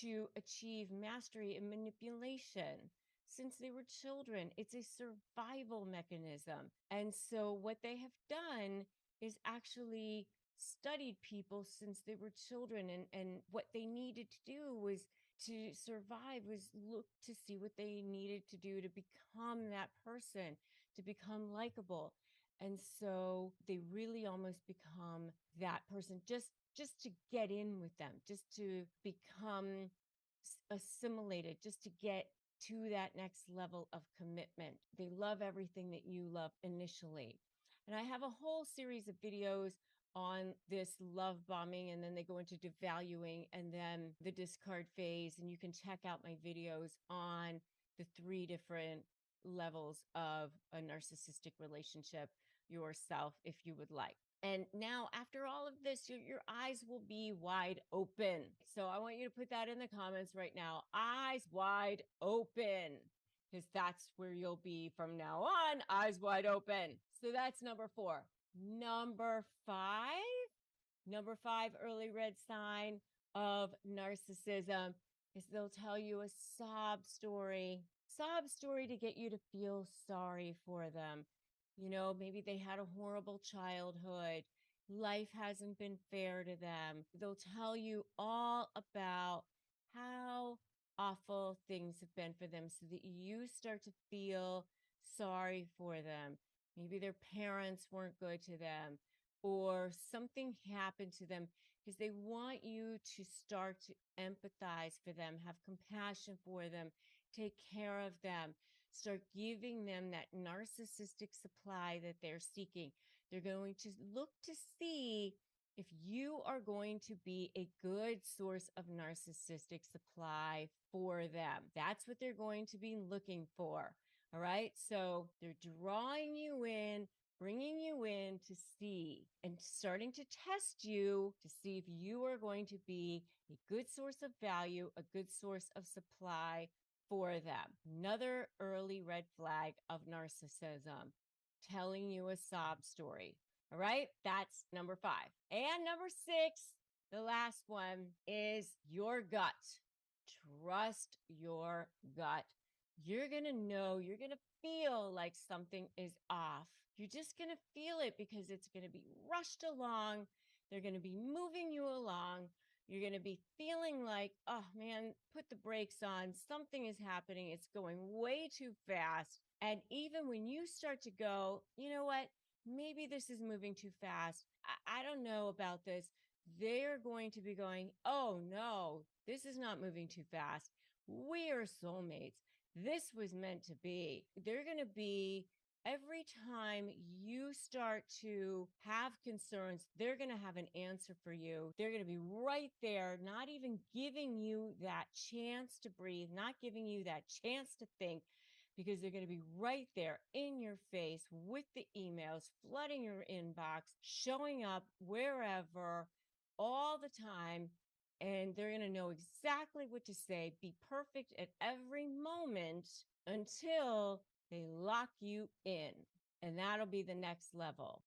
to achieve mastery and manipulation since they were children. It's a survival mechanism. And so, what they have done is actually studied people since they were children, and what they needed to do was to survive was look to see what they needed to do to become that person, to become likable. And so they really almost become that person just to get in with them, just to become assimilated, just to get to that next level of commitment. They love everything that you love initially. And I have a whole series of videos on this love bombing, and then they go into devaluing and then the discard phase. And you can check out my videos on the 3 different levels of a narcissistic relationship yourself if you would like. And now, after all of this, your eyes will be wide open. So I want you to put that in the comments right now. Eyes wide open, because that's where you'll be from now on. Eyes wide open. So that's number 4. Number 5. Number 5 early red sign of narcissism is they'll tell you a sob story. Sob story to get you to feel sorry for them. You know, maybe they had a horrible childhood. Life hasn't been fair to them. They'll tell you all about how awful things have been for them so that you start to feel sorry for them. Maybe their parents weren't good to them, or something happened to them, because they want you to start to empathize for them, have compassion for them, take care of them, start giving them that narcissistic supply that they're seeking. They're going to look to see if you are going to be a good source of narcissistic supply for them. That's what they're going to be looking for. All right. So they're drawing you in, bringing you in to see and starting to test you to see if you are going to be a good source of value, a good source of supply for them. Another early red flag of narcissism, telling you a sob story. All right, that's number 5. And number 6, the last one, is your gut. Trust your gut. You're going to know, you're going to feel like something is off. You're just going to feel it because it's going to be rushed along. They're going to be moving you along. You're going to be feeling like, oh man, put the brakes on. Something is happening. It's going way too fast. And even when you start to go, you know what? Maybe this is moving too fast. I don't know about this. They're going to be going, oh no, this is not moving too fast. We are soulmates. This was meant to be. They're going to be, every time you start to have concerns, they're going to have an answer for you. They're going to be right there, not even giving you that chance to breathe, not giving you that chance to think, because they're going to be right there in your face with the emails, flooding your inbox, showing up wherever all the time. And they're going to know exactly what to say, be perfect at every moment until they lock you in. And that'll be the next level.